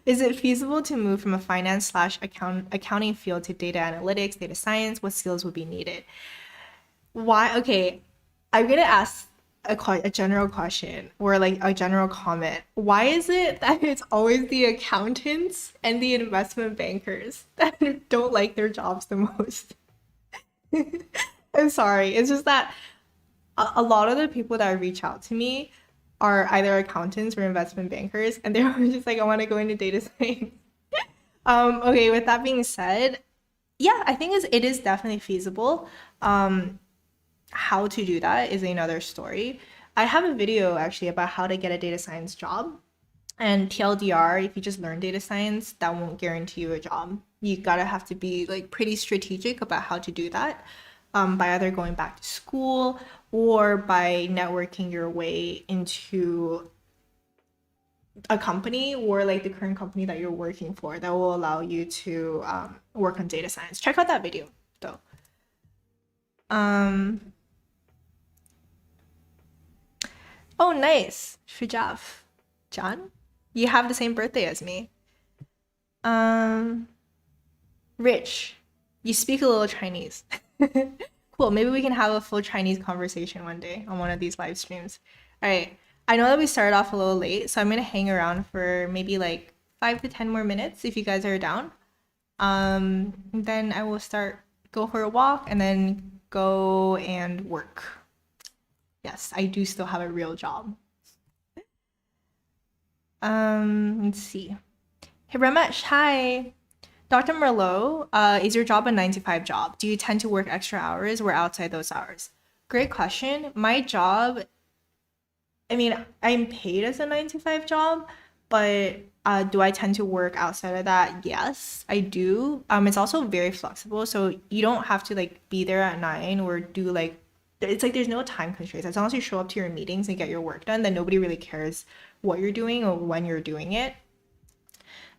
Is it feasible to move from a finance slash accounting field to data analytics, data science? What skills would be needed? Why? Okay, I'm gonna ask a general question or like a general comment. Why is it that it's always the accountants and the investment bankers that don't like their jobs the most? I'm sorry. It's just that a lot of the people that reach out to me are either accountants or investment bankers, and they're always just like, I want to go into data science. Okay, with that being said, yeah, I think it is definitely feasible. How to do that is another story. I have a video actually about how to get a data science job. And TLDR, if you just learn data science, that won't guarantee you a job. You gotta have to be like pretty strategic about how to do that, by either going back to school or by networking your way into a company or like the current company that you're working for that will allow you to work on data science. Check out that video though. Um, oh, nice. Shujaf. John? You have the same birthday as me. Um, Rich, you speak a little Chinese. Cool. Maybe we can have a full Chinese conversation one day on one of these live streams. All right. I know that we started off a little late, so I'm gonna hang around for maybe like 5 to 10 more minutes if you guys are down. Then I will go for a walk, and then go and work. Yes, I do still have a real job. Let's see. Hey, Ramesh, hi. Dr. Merlot, is your job a 9 to 5 job? Do you tend to work extra hours or outside those hours? Great question. My job, I mean, I'm paid as a 9 to 5 job, but do I tend to work outside of that? Yes, I do. It's also very flexible, so you don't have to like be there at 9 or do like it's like there's no time constraints. As long as you show up to your meetings and get your work done, then nobody really cares what you're doing or when you're doing it.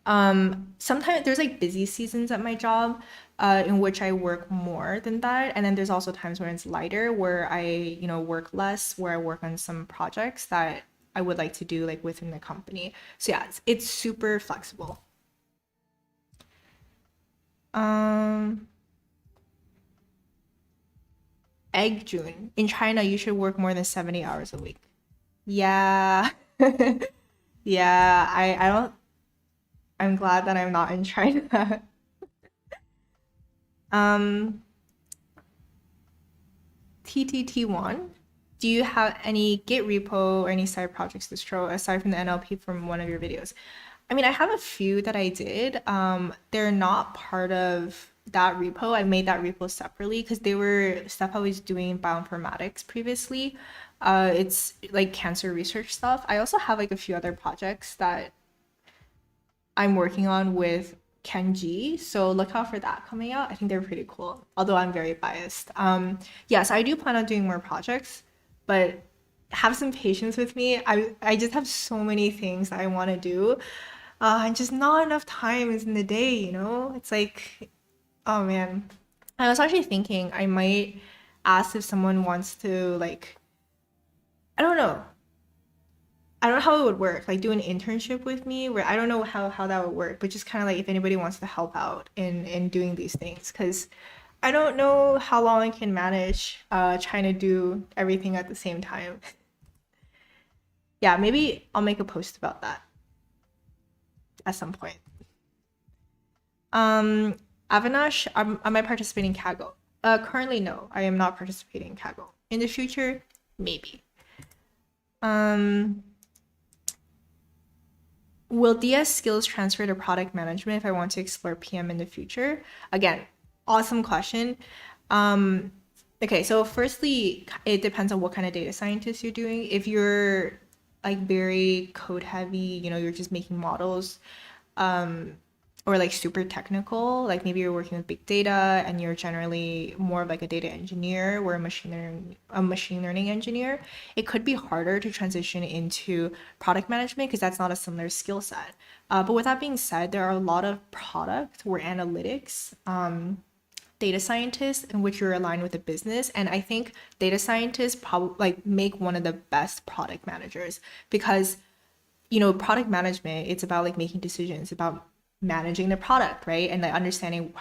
Sometimes there's like busy seasons at my job, in which I work more than that, and then there's also times when it's lighter, where I work less, where I work on some projects that I would like to do like within the company. So yeah, it's super flexible. Um, Egg June. In China, you should work more than 70 hours a week. Yeah. Yeah, I don't I'm glad that I'm not in China. Um, TTT1, do you have any Git repo or any side projects to show aside from the NLP from one of your videos? I mean, I have a few that I did. They're not part of that repo. I made that repo separately because they were stuff I was doing in bioinformatics previously. It's like cancer research stuff. I also have like a few other projects that I'm working on with Kenji. So look out for that coming out. I think they're pretty cool, although I'm very biased. Yes, I do plan on doing more projects, but have some patience with me. I just have so many things that I want to do. And just not enough time is in the day, you know? It's like, oh man. I was actually thinking I might ask if someone wants to like, I don't know. I don't know how it would work, like do an internship with me where I don't know how that would work, but just kind of like if anybody wants to help out in doing these things, because I don't know how long I can manage trying to do everything at the same time. Yeah, maybe I'll make a post about that at some point. Avinash, am I participating in Kaggle? Currently, no, I am not participating in Kaggle. In the future, maybe. Will DS skills transfer to product management if I want to explore PM in the future? Again, awesome question. Okay, so firstly, it depends on what kind of data scientist you're doing. If you're like very code heavy, you know, you're just making models, or like super technical, like maybe you're working with big data and you're generally more of like a data engineer or a machine learning engineer, it could be harder to transition into product management because that's not a similar skill set. But with that being said, there are a lot of product or analytics data scientists in which you're aligned with the business, and I think data scientists probably like make one of the best product managers because you know product management, it's about like making decisions about managing the product, right? And like understanding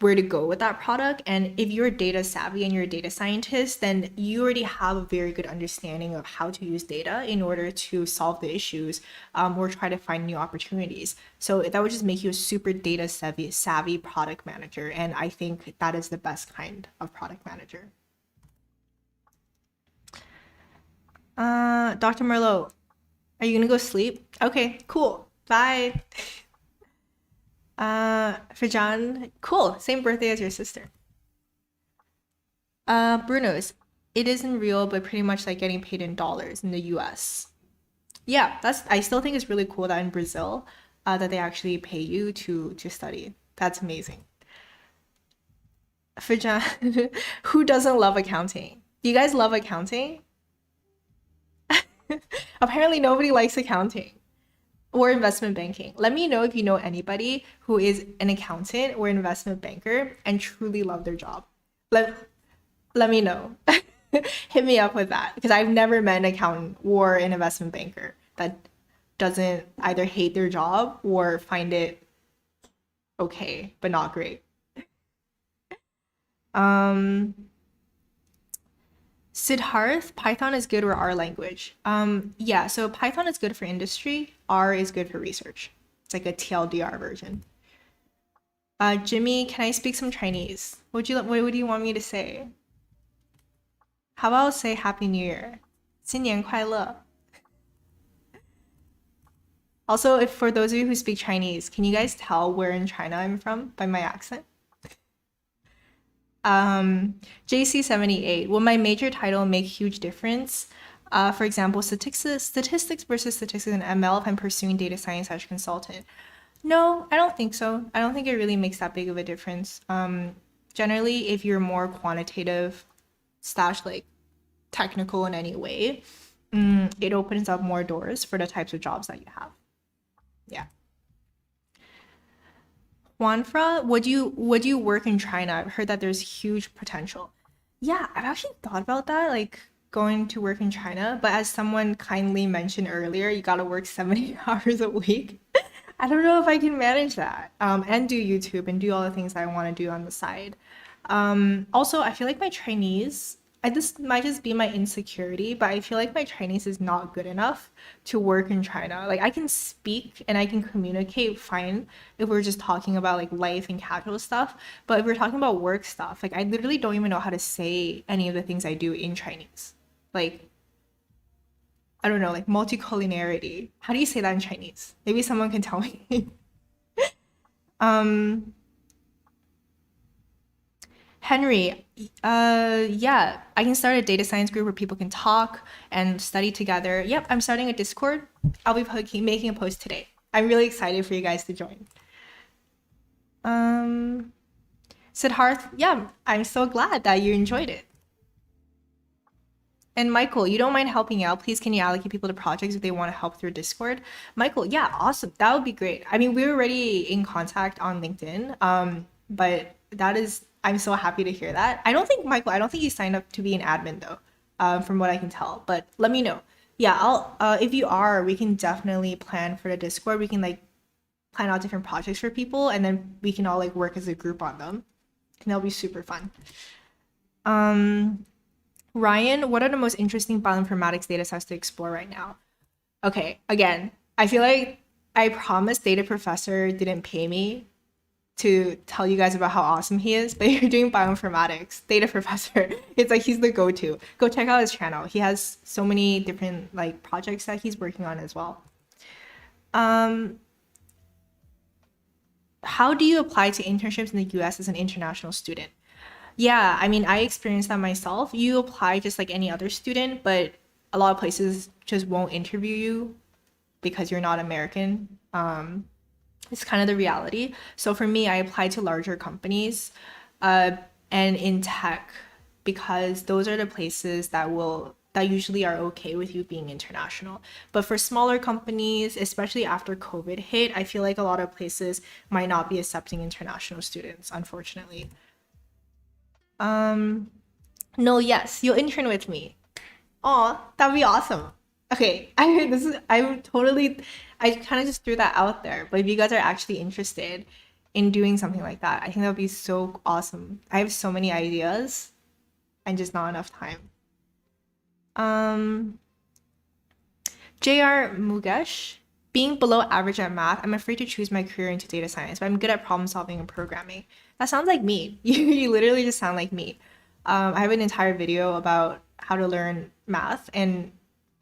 where to go with that product. And if you're data savvy and you're a data scientist, then you already have a very good understanding of how to use data in order to solve the issues, or try to find new opportunities. So that would just make you a super data savvy product manager. And I think that is the best kind of product manager. Dr. Merlot, are you gonna go sleep? Okay, cool. Bye. Fajan, cool. Same birthday as your sister. Bruno's. It isn't real, but pretty much like getting paid in dollars in the US. Yeah, I still think it's really cool that in Brazil, that they actually pay you to study. That's amazing. Fajan, who doesn't love accounting? Do you guys love accounting? Apparently nobody likes accounting or investment banking. Let me know if you know anybody who is an accountant or investment banker and truly love their job. Let me know. Hit me up with that because I've never met an accountant or an investment banker that doesn't either hate their job or find it okay, but not great. Um, Siddharth, Python is good or R language? Yeah, so Python is good for industry, R is good for research. It's like a TLDR version. Jimmy, can I speak some Chinese? What would you want me to say? How about say Happy New Year? 新年快乐. Also, if for those of you who speak Chinese, can you guys tell where in China I'm from by my accent? JC78, will my major title make huge difference? For example, statistics versus statistics in ML if I'm pursuing data science as a consultant. No, I don't think so. I don't think it really makes that big of a difference. Generally, if you're more quantitative slash like technical in any way, it opens up more doors for the types of jobs that you have. Yeah. Juanfra, would you work in China? I've heard that there's huge potential. Yeah, I've actually thought about that, like going to work in China, but as someone kindly mentioned earlier, you gotta work 70 hours a week. I don't know if I can manage that. And do YouTube and do all the things I want to do on the side. Also, I feel like my Chinese, this might just be my insecurity, but I feel like my Chinese is not good enough to work in China. Like I can speak and I can communicate fine if we're just talking about like life and casual stuff, but if we're talking about work stuff, like I literally don't even know how to say any of the things I do in Chinese. Like I don't know, like multiculinarity. How do you say that in Chinese? Maybe someone can tell me. um Henry, yeah, I can start a data science group where people can talk and study together. Yep, I'm starting a Discord. I'll be making a post today. I'm really excited for you guys to join. Siddharth, yeah, I'm so glad that you enjoyed it. And Michael, you don't mind helping out? Please, can you allocate people to projects if they want to help through Discord? Michael, yeah, awesome. That would be great. I mean, we're already in contact on LinkedIn. But that is, I'm so happy to hear that. I don't think, Michael, I don't think you signed up to be an admin though, from what I can tell. But let me know. Yeah, if you are, we can definitely plan for the Discord. We can like plan out different projects for people, and then we can all like work as a group on them. And that'll be super fun. Ryan, what are the most interesting bioinformatics data sets to explore right now? Okay, again, I feel like I promised Data Professor didn't pay me to tell you guys about how awesome he is, but you're doing bioinformatics. Data Professor, it's like he's the go-to. Go check out his channel. He has so many different like projects that he's working on as well. How do you apply to internships in the US as an international student? Yeah, I mean, I experienced that myself. You apply just like any other student, but a lot of places just won't interview you because you're not American. It's kind of the reality. So for me, I applied to larger companies, and in tech because those are the places that usually are okay with you being international. But for smaller companies, especially after COVID hit, I feel like a lot of places might not be accepting international students, unfortunately. No, yes, you'll intern with me. Oh, that'd be awesome. Okay, I kind of just threw that out there, but if you guys are actually interested in doing something like that, I think that would be so awesome. I have so many ideas and just not enough time. Um, JR Mugesh, being below average at math, I'm afraid to choose my career into data science, but I'm good at problem solving and programming. That sounds like me. You literally just sound like me. I have an entire video about how to learn math, and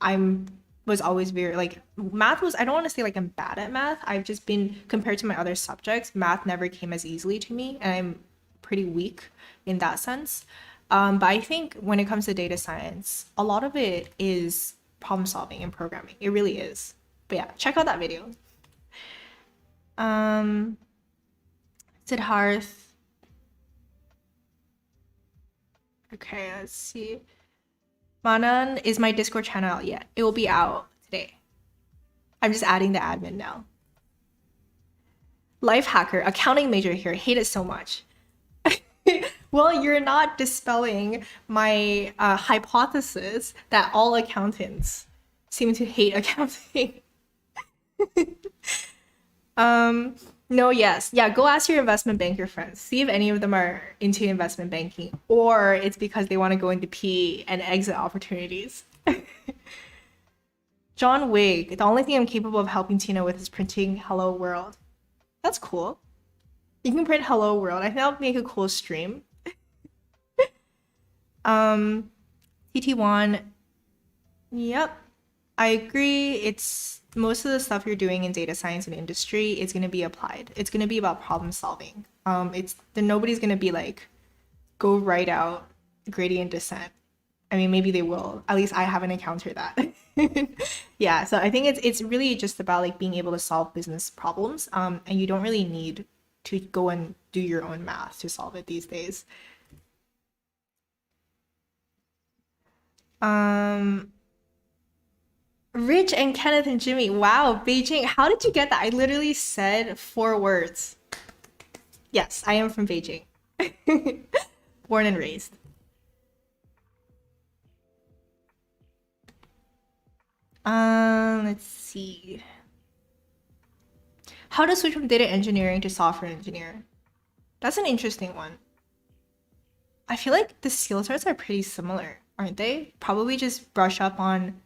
I'm was always very like math was I don't want to say like I'm bad at math. I've just been compared to my other subjects, math never came as easily to me, and I'm pretty weak in that sense. But I think when it comes to data science, a lot of it is problem solving and programming. It really is. But yeah, check out that video. Um, Siddharth. Okay, let's see. Manan, is my Discord channel out yet? It will be out today. I'm just adding the admin now. Life hacker, accounting major here. Hate it so much. Well, you're not dispelling my hypothesis that all accountants seem to hate accounting. No, yes. Yeah, go ask your investment banker friends. See if any of them are into investment banking or it's because they want to go into PE and exit opportunities. John Wig, the only thing I'm capable of helping Tina with is printing Hello World. That's cool. You can print Hello World. I think that'll make a cool stream. TT1, yep. I agree. It's most of the stuff you're doing in data science and industry is going to be applied. It's going to be about problem solving. Nobody's going to be like, go write out gradient descent. I mean, maybe they will. At least I haven't encountered that. Yeah, so I think it's really just about like being able to solve business problems. And you don't really need to go and do your own math to solve it these days. Rich and Kenneth and Jimmy. Wow, Beijing. How did you get that? I literally said 4 words. Yes, I am from Beijing. Born and raised. Let's see. How to switch from data engineering to software engineer? That's an interesting one. I feel like the skill sets are pretty similar, aren't they? Probably just brush up on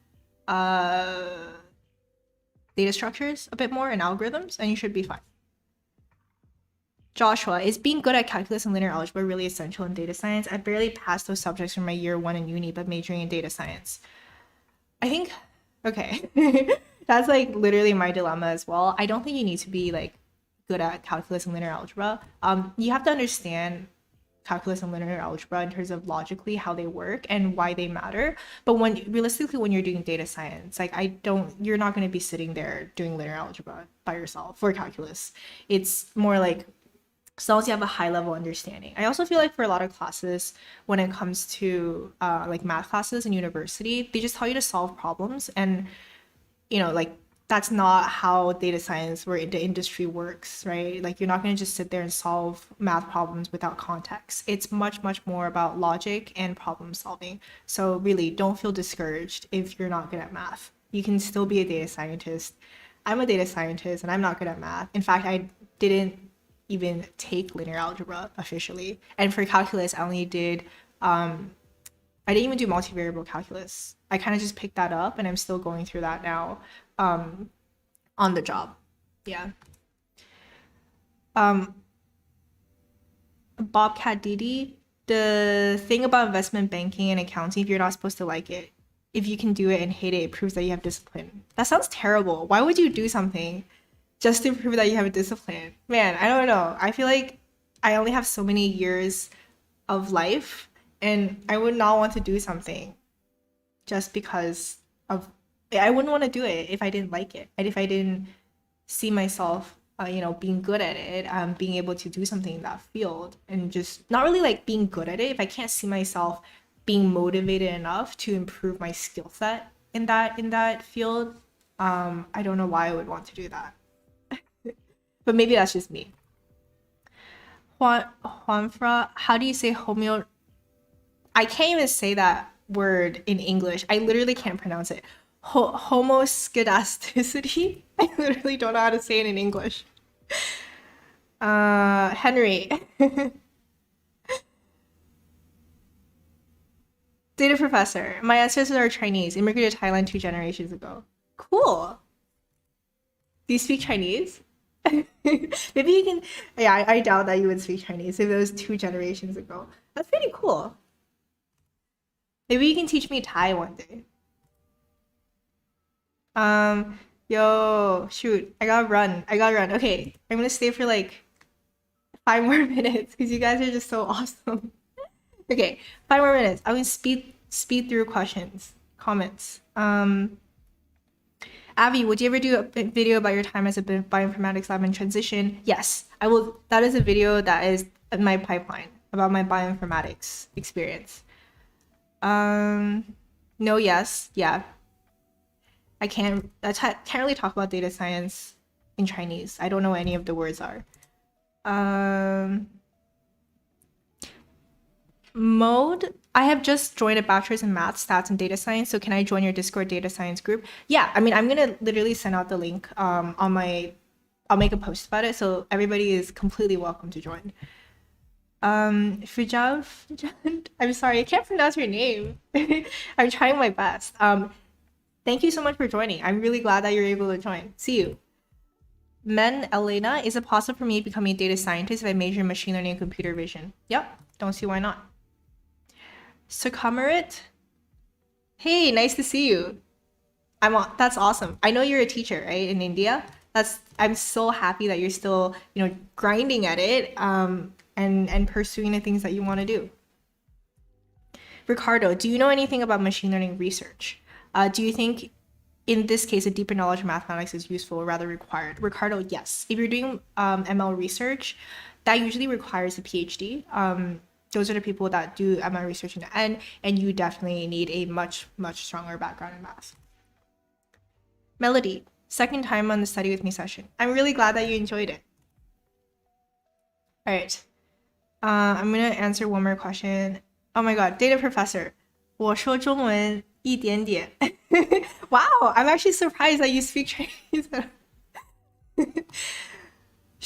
data structures a bit more and algorithms, and you should be fine. Joshua, is being good at calculus and linear algebra really essential in data science? I barely passed those subjects from my year 1 in uni, but majoring in data science. I think, okay, that's like literally my dilemma as well. I don't think you need to be like good at calculus and linear algebra. You have to understand calculus and linear algebra in terms of logically how they work and why they matter. But when realistically, when you're doing data science, like you're not going to be sitting there doing linear algebra by yourself for calculus. It's more like as long as you have a high level understanding. I also feel like for a lot of classes, when it comes to like math classes in university, they just tell you to solve problems, and like that's not how data science or the industry works, right? Like you're not going to just sit there and solve math problems without context. It's much, much more about logic and problem solving. So really, don't feel discouraged if you're not good at math. You can still be a data scientist. I'm a data scientist and I'm not good at math. In fact, I didn't even take linear algebra officially. And for calculus, I didn't even do multivariable calculus. I kind of just picked that up and I'm still going through that now on the job. Yeah. Bobcat Didi, the thing about investment banking and accounting, if you're not supposed to like it, if you can do it and hate it, it proves that you have discipline. That sounds terrible. Why would you do something just to prove that you have a discipline? Man, I don't know. I feel like I only have so many years of life, and I would not want to do something just because of I wouldn't want to do it if I didn't like it, and if I didn't see myself being good at it, being able to do something in that field, and just not really like being good at it. If I can't see myself being motivated enough to improve my skill set in that field, I don't know why I would want to do that. But maybe that's just me. Juanfra, how do you say homeo? I can't even say that word in English. I literally can't pronounce it. Homoskedasticity. I literally don't know how to say it in English. Henry. Data professor. My ancestors are Chinese. Immigrated to Thailand 2 generations ago. Cool. Do you speak Chinese? Maybe you can. Yeah, I doubt that you would speak Chinese if it was 2 generations ago. That's pretty cool. Maybe you can teach me Thai one day. Yo, shoot, I gotta run. Okay, I'm gonna stay for like 5 more minutes because you guys are just so awesome. Okay, 5 more minutes. I'm gonna speed through comments. Abby, would you ever do a video about your time as a bioinformatics lab in transition? Yes, I will. That is a video that is in my pipeline about my bioinformatics experience. No, yes, yeah. I can't really talk about data science in Chinese. I don't know what any of the words are. Mode, I have just joined a bachelor's in math, stats, and data science. So can I join your Discord data science group? Yeah, I mean, I'm gonna literally send out the link I'll make a post about it, so everybody is completely welcome to join. Fujal, I'm sorry, I can't pronounce your name. I'm trying my best. Thank you so much for joining. I'm really glad that you're able to join. See you. Men Elena, is it possible for me becoming a data scientist if I major in machine learning and computer vision? Yep, don't see why not. Sukumarit, hey, nice to see you. That's awesome. I know you're a teacher, right, in India. I'm so happy that you're still, grinding at it, and pursuing the things that you want to do. Ricardo, do you know anything about machine learning research? Do you think, in this case, a deeper knowledge of mathematics is useful or rather required? Ricardo, yes. If you're doing ML research, that usually requires a PhD. Those are the people that do ML research in the end, and you definitely need a much, much stronger background in math. Melody, second time on the study with me session. I'm really glad that you enjoyed it. All right. I'm gonna answer one more question. Oh my god, data professor. 我说中文一点点. Wow, I'm actually surprised that you speak Chinese.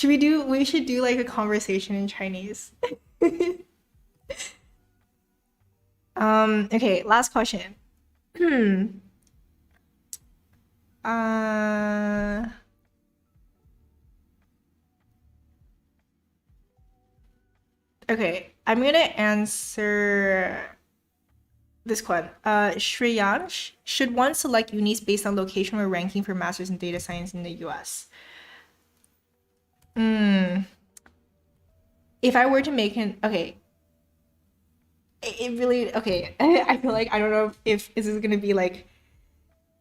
We should do like a conversation in Chinese. Okay, last question. Okay, I'm gonna answer this one. Shreyansh, should one select unis based on location or ranking for masters in data science in the US? If I were to make okay, it really okay. I feel like I don't know if this is gonna be like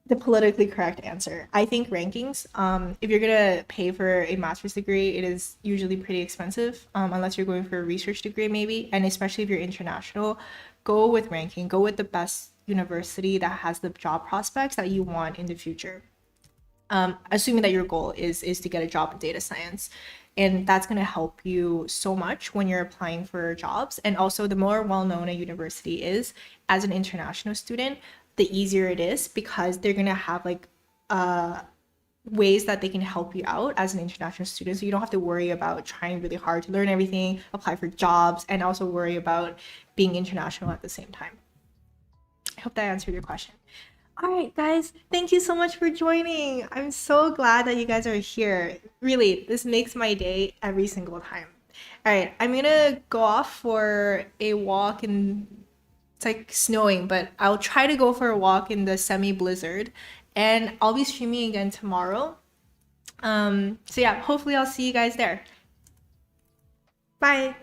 the politically correct answer. I think rankings, if you're gonna pay for a master's degree, it is usually pretty expensive, unless you're going for a research degree, maybe. And especially if you're international, go with ranking, go with the best university that has the job prospects that you want in the future. Assuming that your goal is to get a job in data science, and that's going to help you so much when you're applying for jobs. And also, the more well-known a university is as an international student, the easier it is because they're going to have like ways that they can help you out as an international student, so you don't have to worry about trying really hard to learn everything, apply for jobs, and also worry about being international at the same time. I hope that answered your question. All right, guys, thank you so much for joining. I'm so glad that you guys are here. Really, this makes my day every single time. All right, I'm gonna go off for a walk, and it's like snowing, but I'll try to go for a walk in the semi-blizzard, and I'll be streaming again tomorrow. So yeah, hopefully I'll see you guys there. Bye.